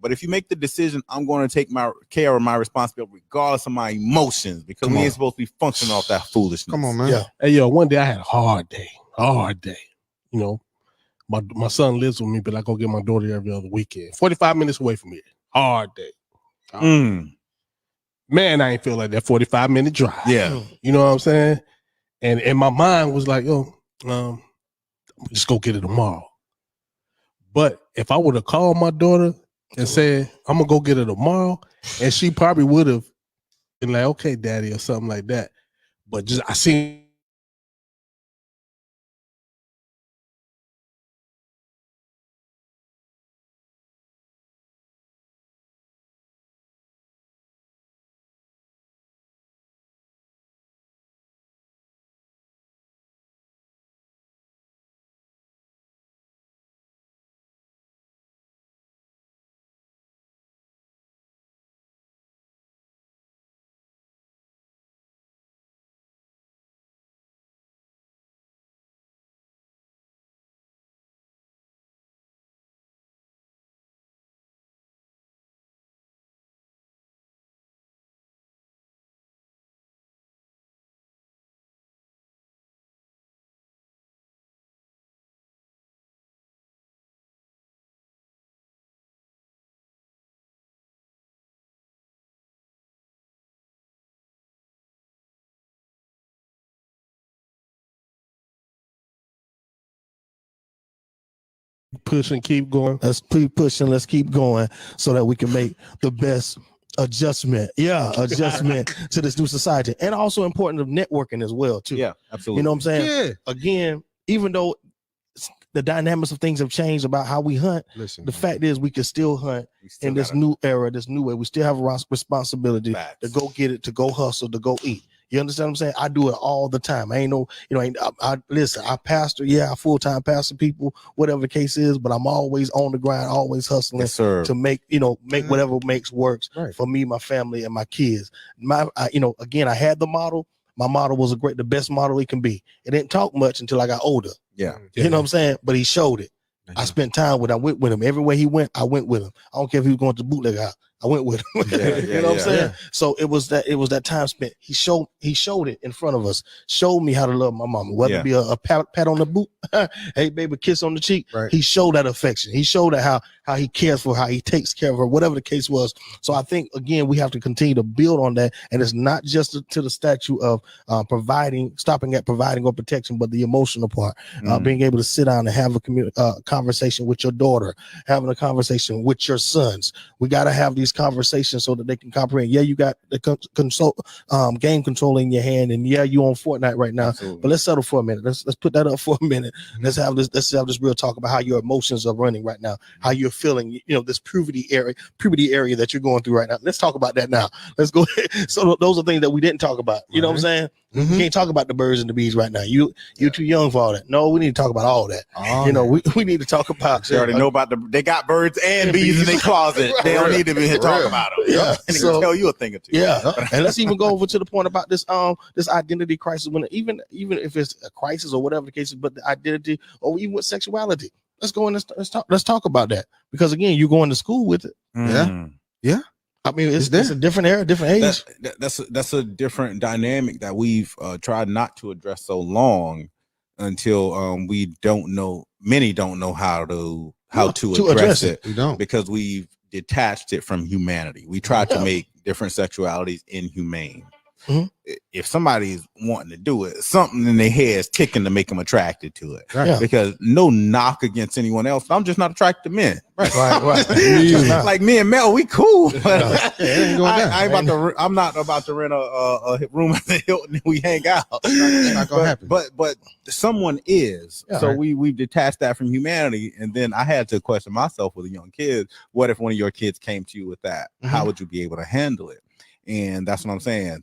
But if you make the decision, I'm going to take my care of my responsibility, regardless of my emotions, because we ain't supposed to be functioning off that foolishness. Come on, man. Yeah. Hey, yo, one day I had a hard day. You know, my son lives with me, but I go get my daughter every other weekend. 45 minutes away from here. Hard day. man, I ain't feel like that 45-minute drive. Yeah. You know what I'm saying? And my mind was like, yo, just go get it tomorrow. But if I would have called my daughter and said, I'm gonna go get it tomorrow, and she probably would have been like, okay, daddy, or something like that. But just I seen push and keep going. Let's keep pushing. Let's keep going so that we can make the best adjustment. Yeah, adjustment to this new society, and also important of networking as well too. Yeah, absolutely. You know what I'm saying? Yeah. Again, even though the dynamics of things have changed about how we hunt, Listen, the fact is we can still hunt We still in this gotta- new era, this new way. We still have a responsibility Facts. to go get it, to go hustle, to go eat. You understand what I'm saying? I do it all the time. I ain't no, you know, I listen, I pastor, yeah, I full-time pastor people, whatever the case is, but I'm always on the grind, always hustling Yes, sir. to make, you know, make whatever makes works Right. for me, my family, and my kids. You know, again, I had the model. My model was the best model it can be. It didn't talk much until I got older. Yeah. You know what I'm saying? But he showed it. I spent time with him. I went with him. Everywhere he went, I went with him. I don't care if he was going to the bootleg house. I went with him. Yeah, You know what I'm yeah, saying? yeah. So it was that time spent. He showed it in front of us. Showed me how to love my mama. Whether it be a pat on the boot, hey baby, kiss on the cheek. Right. He showed that affection. He showed that how he cares for her, how he takes care of her, whatever the case was. So I think again we have to continue to build on that, and it's not just to the statute of stopping at providing or protection, but the emotional part, being able to sit down and have a conversation with your daughter, having a conversation with your sons. We got to have these conversations so that they can comprehend. Yeah, you got the game control in your hand, and yeah, you on Fortnite right now. Absolutely. But let's settle for a minute. Let's put that up for a minute. Let's have this real talk about how your emotions are running right now, how you're feeling. You know, this puberty area that you're going through right now. Let's talk about that now. Let's go. So those are things that we didn't talk about. You know what I'm saying? Mhm. We can't talk about the birds and the bees right now. You're too young for all that. No, we need to talk about all that. All You know, we need to talk about. They already know about they got birds and bees in their closet. They don't need to be here talking about them. Yeah. And they So- can tell you a thing or two. Yeah, and let's even go over to the point about this identity crisis. When even if it's a crisis or whatever the case is, but the identity or even with sexuality, let's go and let's talk about that, because again, you're going to school with it. Mm. I mean, it's there. a different era, different age. That's a different dynamic that we've tried not to address so long until we don't know. Many don't know how to address it We don't. because we've detached it from humanity. We tried to make different sexualities inhumane. Mhm. If somebody's wanting to do it, something in their head is ticking to make them attracted to it. Right. Yeah. Because no knock against anyone else. I'm just not attracted to men. Right. Like me and Mel, we cool. But it ain't going down. I'm not about to rent a room at the Hilton and we hang out. It's not gonna happen. But someone is. Yeah. So Right. we've detached that from humanity. And then I had to question myself with a young kid. What if one of your kids came to you with that? How would you be able to handle it? And that's what I'm saying.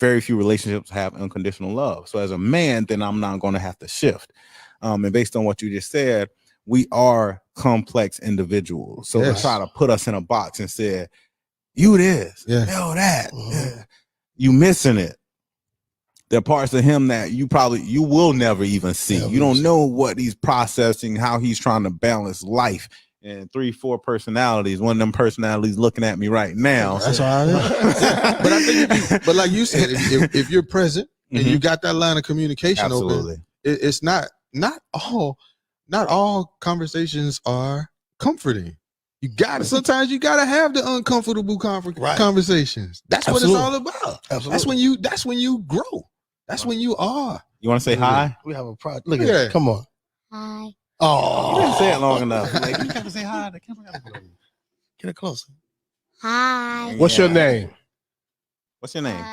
Very few relationships have unconditional love. So as a man, then I'm not going to have to shift. And based on what you just said, we are complex individuals. So Yes. to try to put us in a box and say, you this, Yeah. yo that, Mhm. yeah, you missing it. There are parts of him that you will never even see. Never You don't see. know what he's processing, how he's trying to balance life. And 3-4 personalities. One of them personalities looking at me right now. That's all right. But I think, but like you said, if you're present and you got that line of communication Absolutely. open, it's not all conversations are comforting. You gotta sometimes you gotta have the uncomfortable Right. conversations. That's what Absolutely. it's all about. Absolutely. That's when you grow. That's when you are. You want to say hi? We have a project. Look at Yeah. that. Come on. Hi. You Oh, didn't say it long enough. Like, you gotta say hi. The camera gotta go. get it closer. Hi. What's your Yeah. name? What's your name?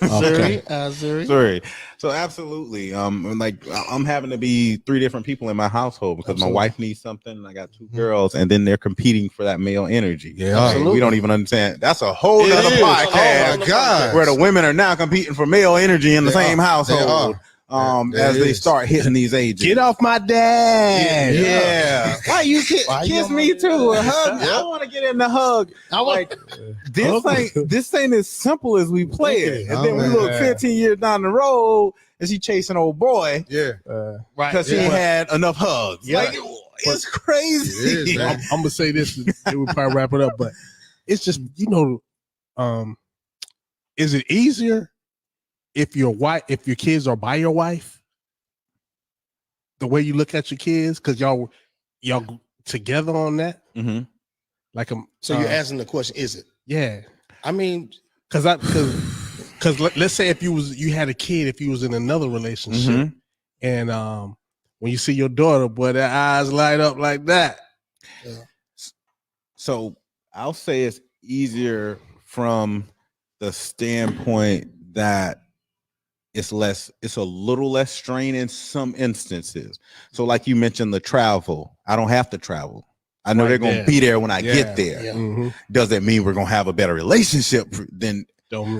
Zuri, Zuri. Sorry. So absolutely. Like I'm having to be 3 different people in my household because Absolutely. my wife needs something. And I got 2 girls, and then they're competing for that male energy. Yeah, Like, absolutely. we don't even understand. That's a whole It other is. podcast. Oh my God. Where the women are now competing for male energy in the They same are. household. There As they is. start hitting these ages. Get off my dad. Yeah. Why you Why you kiss on me my- too? A hug. Yeah. I want to get in the hug. Like this ain't as simple as we play it. And then we Oh, look man. 15 years down the road and she chasing old boy Yeah. Right. because he Yeah. had enough hugs. Yeah. Like it's crazy. It is, man. I'm gonna say this. It would probably wrap it up, but it's just is it easier if your kids are by your wife? The way you look at your kids, because y'all together on that, Mhm. like So you're asking the question, is it? yeah, I mean, because let's say if you had a kid, if you was in another relationship, Mhm. and when you see your daughter, boy, their eyes light up like that. So I'll say it's easier from the standpoint that it's a little less strain in some instances. So like you mentioned the travel, I don't have to travel. I know Right they're going there. to be there when I Yeah. get there. Yeah. Mhm. Does that mean we're going to have a better relationship than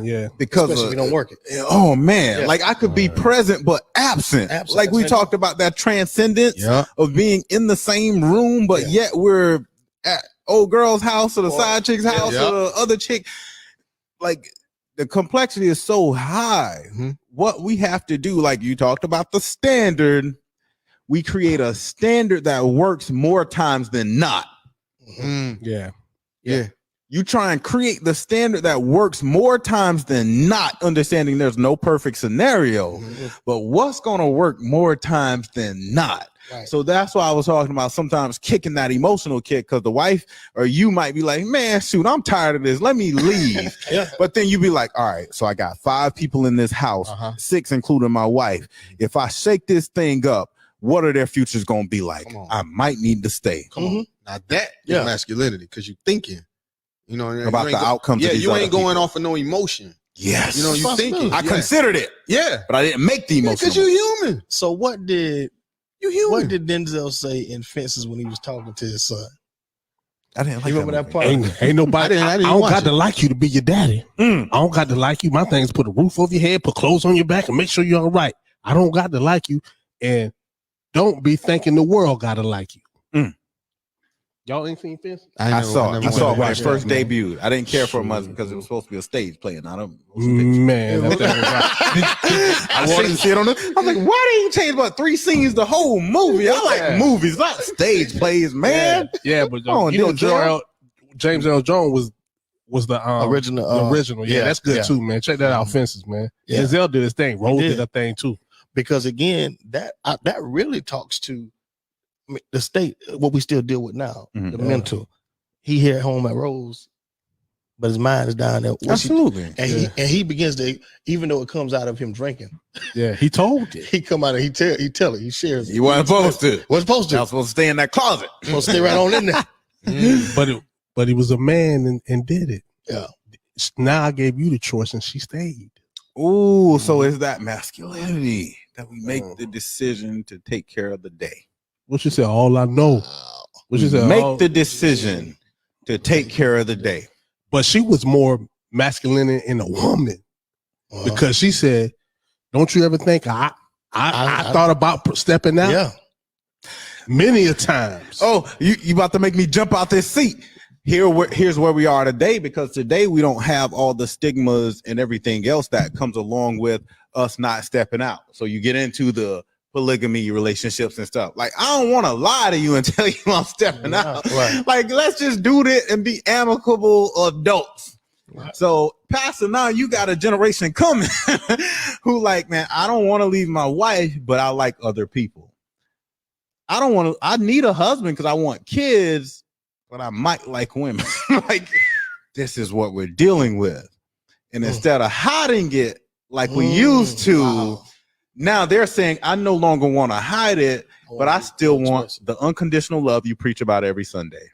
Yeah, because especially if you don't work it. oh man, Yeah. like I could be present but absent. Absent. Like we Absent. talked about that transcendence Yeah. of being in the same room, but Yeah. yet we're at old girl's house or the Or- side chick's house Yeah. or the other chick. Like the complexity is so high. Mhm. What we have to do, like you talked about the standard, we create a standard that works more times than not. Mm, yeah. yeah. You try and create the standard that works more times than not, understanding there's no perfect scenario, but what's going to work more times than not? Right. So that's why I was talking about sometimes kicking that emotional kick, because the wife or you might be like, man, shoot, I'm tired of this. Let me leave. Yeah. But then you be like, all right, so I got 5 people in this house, Uh-huh. 6 including my wife. If I shake this thing up, what are their futures going to be like? Come on. I might need to stay. Come on. Now that is Yeah. masculinity because you thinking. You know you About ain't the outcomes of Yeah, these you other ain't going people. off of no emotion. Yes. You know, you thinking. I yeah. considered it, Yeah. but I didn't make the emotional. Because you human. So what did You human. Denzel say in Fences when he was talking to his son? I didn't like You remember that movie. part? Ain't nobody. I I didn't don't watch got it. to like you to be your daddy. Mm. I don't got to like you. My thing is put a roof over your head, put clothes on your back, and make sure you're all right. I don't got to like you, and don't be thinking the world got to like you. Mm. Y'all ain't seen Fences? I saw it. never I saw it when watched it first man. debuted. I didn't care for it much because it was supposed to be a stage play, not a Man, that thing was I wanted to see it on the. I was like, why didn't you change about 3 scenes the whole movie? I like movies, not stage plays, man. yeah, but Come on, you know, Denzel. James L. Jones was the Original, the original. Yeah, that's good yeah. too, man. Check that out, Fences, man. Yeah. Denzel did his thing. Rose did. did a thing too. Because again, that really talks to the state, what we still deal with now, Mhm. the mental. He here at home at Rose, but his mind is down there. Absolutely. And he begins to, even though it comes out of him drinking, Yeah, he told it. he come out and he tell it, he shares it. You weren't supposed to. Wasn't supposed I to. was supposed to stay in that closet. Supposed to stay right on in there. But he was a man and did it. Yeah. Now I gave you the choice and she stayed. Ooh, so it's that masculinity that we make the decision to take care of the day. What you said? All I know. What you said? Make all- the decision to take care of the day. But she was more masculine in a woman Uh-huh. because she said, "Don't you ever think I thought about stepping out Yeah. many a times." Oh, you about to make me jump out this seat. Here's where we are today, because today we don't have all the stigmas and everything else that comes along with us not stepping out. So you get into the polygamy relationships and stuff. Like, I don't want to lie to you and tell you I'm stepping out. Right. Like, let's just do this and be amicable adults. So, Pastor, now you got a generation coming who like, man, I don't want to leave my wife, but I like other people. I need a husband because I want kids, but I might like women. Like, this is what we're dealing with. And instead of hiding it like we used to, wow. now they're saying, I no longer want to hide it, but I still want the unconditional love you preach about every Sunday.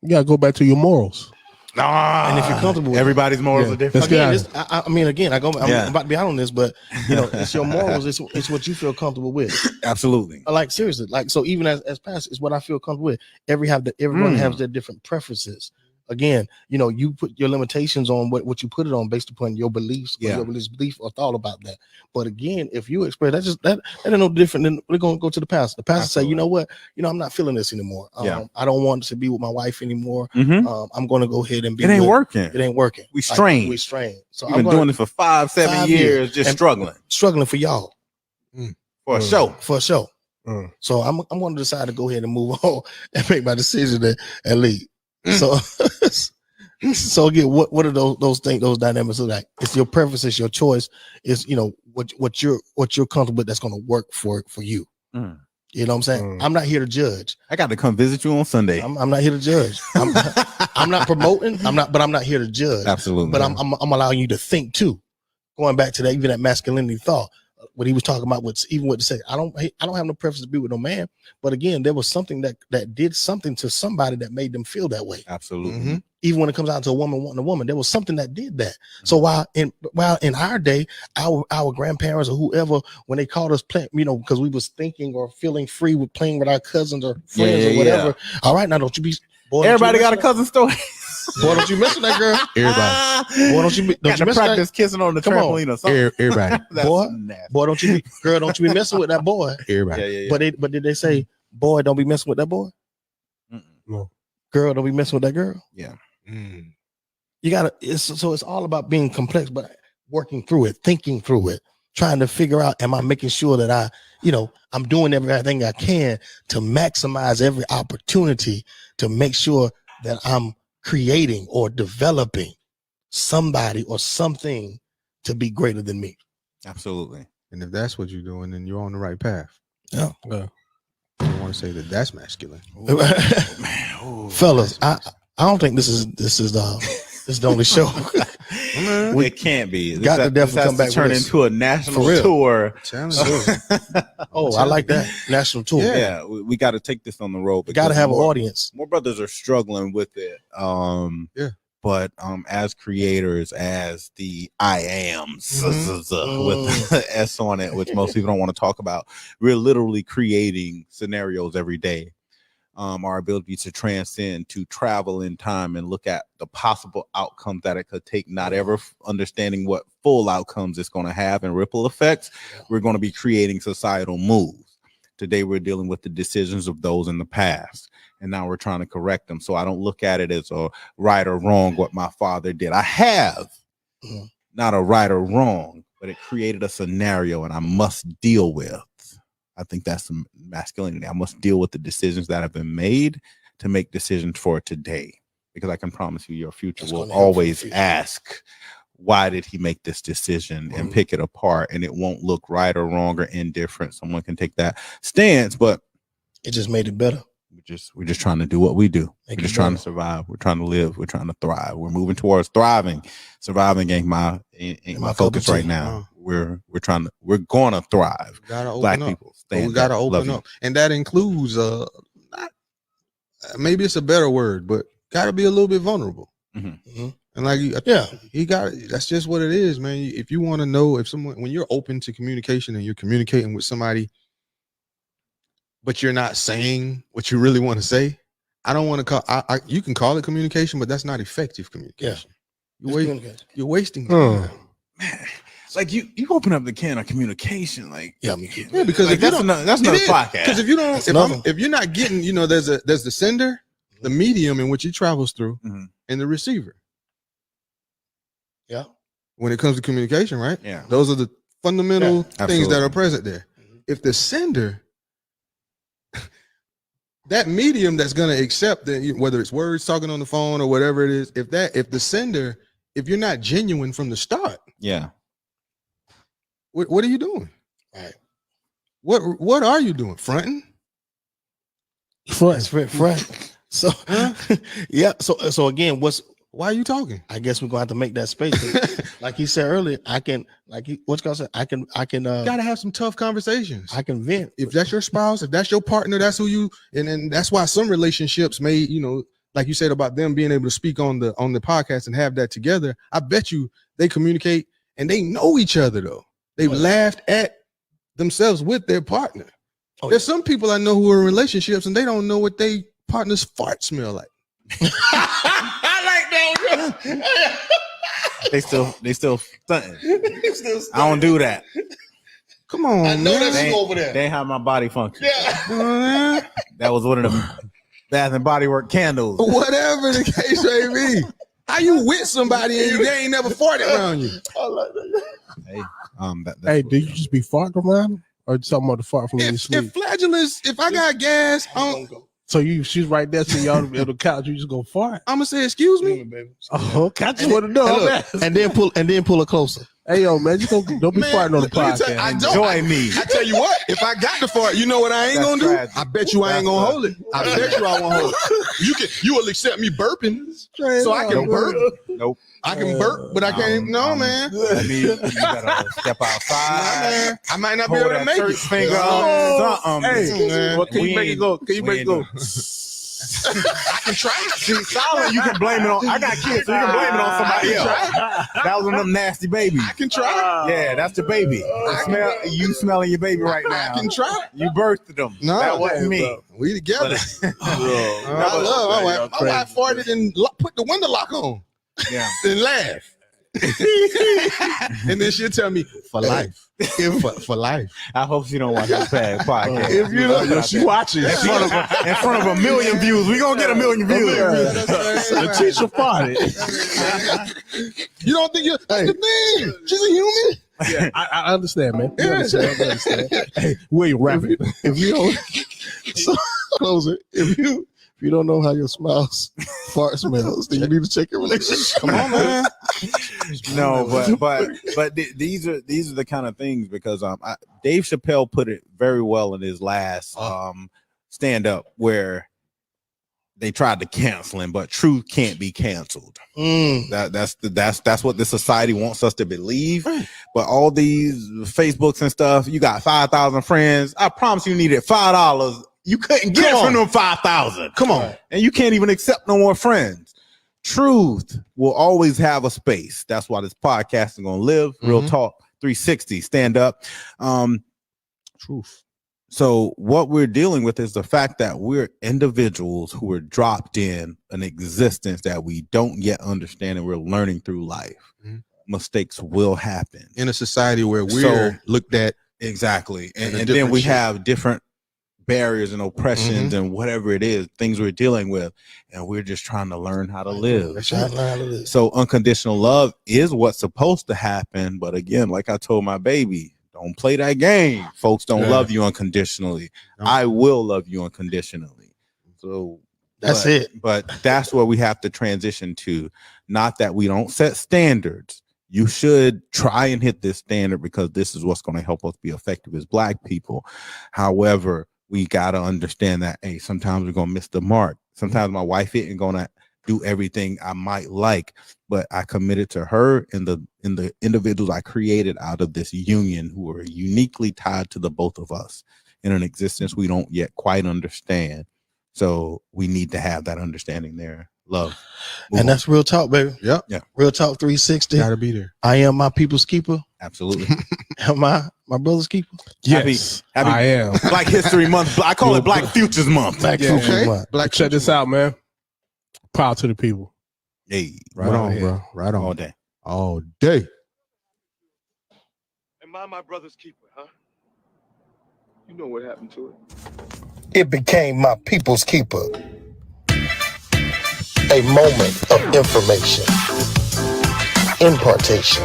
You gotta go back to your morals. And if you're comfortable with everybody's morals Yeah. are different. Let's again, get out. I mean, again, I'm Yeah. about to be out on this, but you know, it's your morals. It's what you feel comfortable with. Absolutely. Like seriously, like so. Even as pastors, it's what I feel comfortable with. Everyone has their different preferences. Again, you know, you put your limitations on what you put it on based upon your beliefs, or Yeah. your belief or thought about that. But again, if you express that ain't no different than we're gonna go to the pastor. The pastor say, you know what, I'm not feeling this anymore. Yeah. I don't want to be with my wife anymore. Mhm. I'm gonna go ahead and be. It ain't with- working. It ain't working. We strained. We strained. So We've I'm been doing it for 5-7 5 years, years, just and- struggling for y'all for a show. for sure. Mm. So I'm going to decide to go ahead and move on and make my decision and leave. So so again, what are those things, those dynamics look like? It's your preference, it's your choice. It's what you're comfortable with that's going to work for you. Mm. You know what I'm saying? Mm. I'm not here to judge. I got to come visit you on Sunday. I'm not here to judge. I'm not promoting. I'm not here to judge. Absolutely. But I'm allowing you to think too. Going back to that, even that masculinity thought, what he was talking about, what to say. I don't have no preference to be with no man. But again, there was something that did something to somebody that made them feel that way. Absolutely. Even when it comes out to a woman wanting a woman, there was something that did that. So while in our day, our grandparents or whoever, when they called us playing, because we was thinking or feeling free with playing with our cousins or friends or whatever. All right, now don't you be. Boy, Everybody got a cousin story. Boy, don't you mess with that girl. Everybody. Boy, don't you Got to mess practice with kissing on the Come on. trampoline or something. Everybody. That's boy. nasty. Boy, don't you be messing with that boy. Everybody. Yeah. But did they say, boy, don't be messing with that boy? Mm-mm. No. Girl, don't be messing with that girl. Yeah. Mm. You gotta. It's all about being complex, but working through it, thinking through it, trying to figure out, am I making sure that I'm doing everything I can to maximize every opportunity to make sure that I'm creating or developing somebody or something to be greater than me. Absolutely. And if that's what you're doing, then you're on the right path. Yeah. Yeah. I don't want to say that that's masculine. Fellas, I don't think this is the only show. It can't be. got to definitely come back turn with this. into a national For real. tour. Oh, I like that national tour. Yeah, we got to take this on the road. We got to because have an more- audience. More brothers are struggling with it. Yeah. But as creators, as the I ams with the S on it, which most people don't want to talk about, we're literally creating scenarios every day. Our ability to transcend, to travel in time and look at the possible outcomes that it could take, not ever understanding what full outcomes it's going to have and ripple effects. We're going to be creating societal moves. Today, we're dealing with the decisions of those in the past, and now we're trying to correct them. So I don't look at it as a right or wrong what my father did. I have not a right or wrong, but it created a scenario, and I must deal with. I think that's some masculinity. I must deal with the decisions that have been made to make decisions for today, because I can promise you your future That's will gonna help always your future. ask, why did he make this decision, and pick it apart, and it won't look right or wrong or indifferent. Someone can take that stance, but It just made it better. we're just trying to do what we do. Make We're it just trying to better. survive. We're trying to live. We're trying to thrive. We're moving towards thriving. Surviving ain't my my cup focus of right tea. now. We're going to thrive. We gotta open Black up. people, But we stand gotta up. Love open you. up, and that includes maybe it's a better word, but gotta be a little bit vulnerable. Mhm. And like you got that's just what it is, man. If you want to know if someone, when you're open to communication and you're communicating with somebody, but you're not saying what you really want to say, I don't want to call. You can call it communication, but that's not effective communication. You're wasting time. Like you open up the can of communication, like because like if you that's don't, another podcast. Because if you don't, if you're not getting, there's the sender, the medium in which it travels through, and the receiver. Yeah. When it comes to communication, right? Yeah. Those are the fundamental things Absolutely. that are present there. If the sender, that medium that's going to accept that, whether it's words, talking on the phone, or whatever it is, if the sender, if you're not genuine from the start, yeah. what are you doing? Right. What are you doing? Fronting? Front. So yeah. So again, Why are you talking? I guess we're gonna have to make that space. Like he said earlier, what's gonna say? I can You gotta have some tough conversations. I can vent. If that's your spouse, if that's your partner, that's who you, and then that's why some relationships may, you know, like you said about them being able to speak on the podcast and have that together. I bet you they communicate and they know each other though. They've laughed at themselves with their partner. There's some people I know who are in relationships and they don't know what they partner's fart smell like. They still stunting. I don't do that. Come on, I know man. that's They you over there. They ain't how my body functions. Yeah. That was one of the Bath and Body Work candles. Whatever the case may be. How you with somebody and they ain't never farted around you? I like that. Hey, that's Hey, did you just be farting around him? Or talking about the fart from when you If sleep? flatulence, if I got gas, I'm So she's right there, so y'all on the couch, you just go fart. gonna say, excuse me. Oh, okay. I just want to know. And look, and then pull it closer. Hey, yo, man, just don't be Man, farting on the let me tell you, podcast. I don't. Enjoy me. I tell you what, if I got the fart, you know what I ain't That's gonna do? tragic. I bet you I ain't gonna hold it. I bet you I won't hold it. You will accept me burping, so I can burp. Nope. I can burp, but I can't. No, man. I mean, you gotta step outside. I might not be Hold able to that make church it. finger Oh, up. Something. Hey, man. well, can We you make it ain't- go? Can you we make it ain't go? I can try. See, silent, you can blame it on. I got kids, so you can blame it on somebody else. That was one of them nasty babies. I can try. Yeah, that's the baby. You smelling your baby right now. I can try. You birthed them. No, that wasn't me. We together. But- I love my wife. My wife farted and put the window lock on Yeah. and laugh. And then she'll tell me for life. For life. I hope she don't watch this podcast. If you know, she watching. in front of a million views, we gonna get a million views. The teacher farted. You don't think that's the thing? She's a human. Yeah, I understand, man. You understand, I understand. Hey, William, wrap it. If you don't so close it. If you don't know how your spouse fart smells, then you need to check your relationship. Come on, man. No, but these are the kind of things because Dave Chappelle put it very well in his last stand up where they tried to cancel him, but truth can't be canceled. That's what the society wants us to believe. But all these Facebooks and stuff, you got 5,000 friends. I promise you needed $5. You couldn't get from them 5,000. Come on. And you can't even accept no more friends. Truth will always have a space. That's why this podcast is going to live. Real Talk 360, stand up. Truth. So what we're dealing with is the fact that we're individuals who are dropped in an existence that we don't yet understand and we're learning through life. Mistakes will happen. In a society where we're looked at. Exactly. And then different we shape. have different barriers and oppressions and whatever it is, things we're dealing with. And we're just trying to learn how to live. So unconditional love is what's supposed to happen. But again, like I told my baby, don't play that game. Folks don't love you unconditionally. I will love you unconditionally. So That's it. But that's where we have to transition to. Not that we don't set standards. You should try and hit this standard because this is what's going to help us be effective as Black people. However, we got to understand that, hey, sometimes we're going to miss the mark. Sometimes my wife isn't going to do everything I might like, but I committed to her and the individuals I created out of this union who are uniquely tied to the both of us in an existence we don't yet quite understand. So we need to have that understanding there. Love. And that's real talk, baby. Yep. Yeah. Real talk 360. Gotta be there. I am my people's keeper. Absolutely. Am I my brother's keeper? Yes, Happy I am. Black History Month. I call it Black Futures Month. Black Yeah, Futures okay. Month. Black Check this out, man. Proud to the people. Hey, Right on, bro. Right on. all day. All day. Am I my brother's keeper, huh? You know what happened to it. It became my people's keeper. A moment of information, impartation,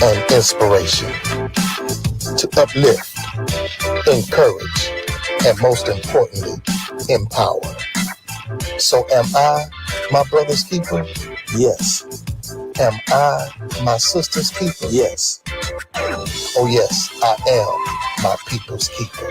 and inspiration to uplift, encourage, and most importantly, empower. So am I my brother's keeper? Yes. Am I my sister's keeper? Yes. Oh yes, I am my people's keeper.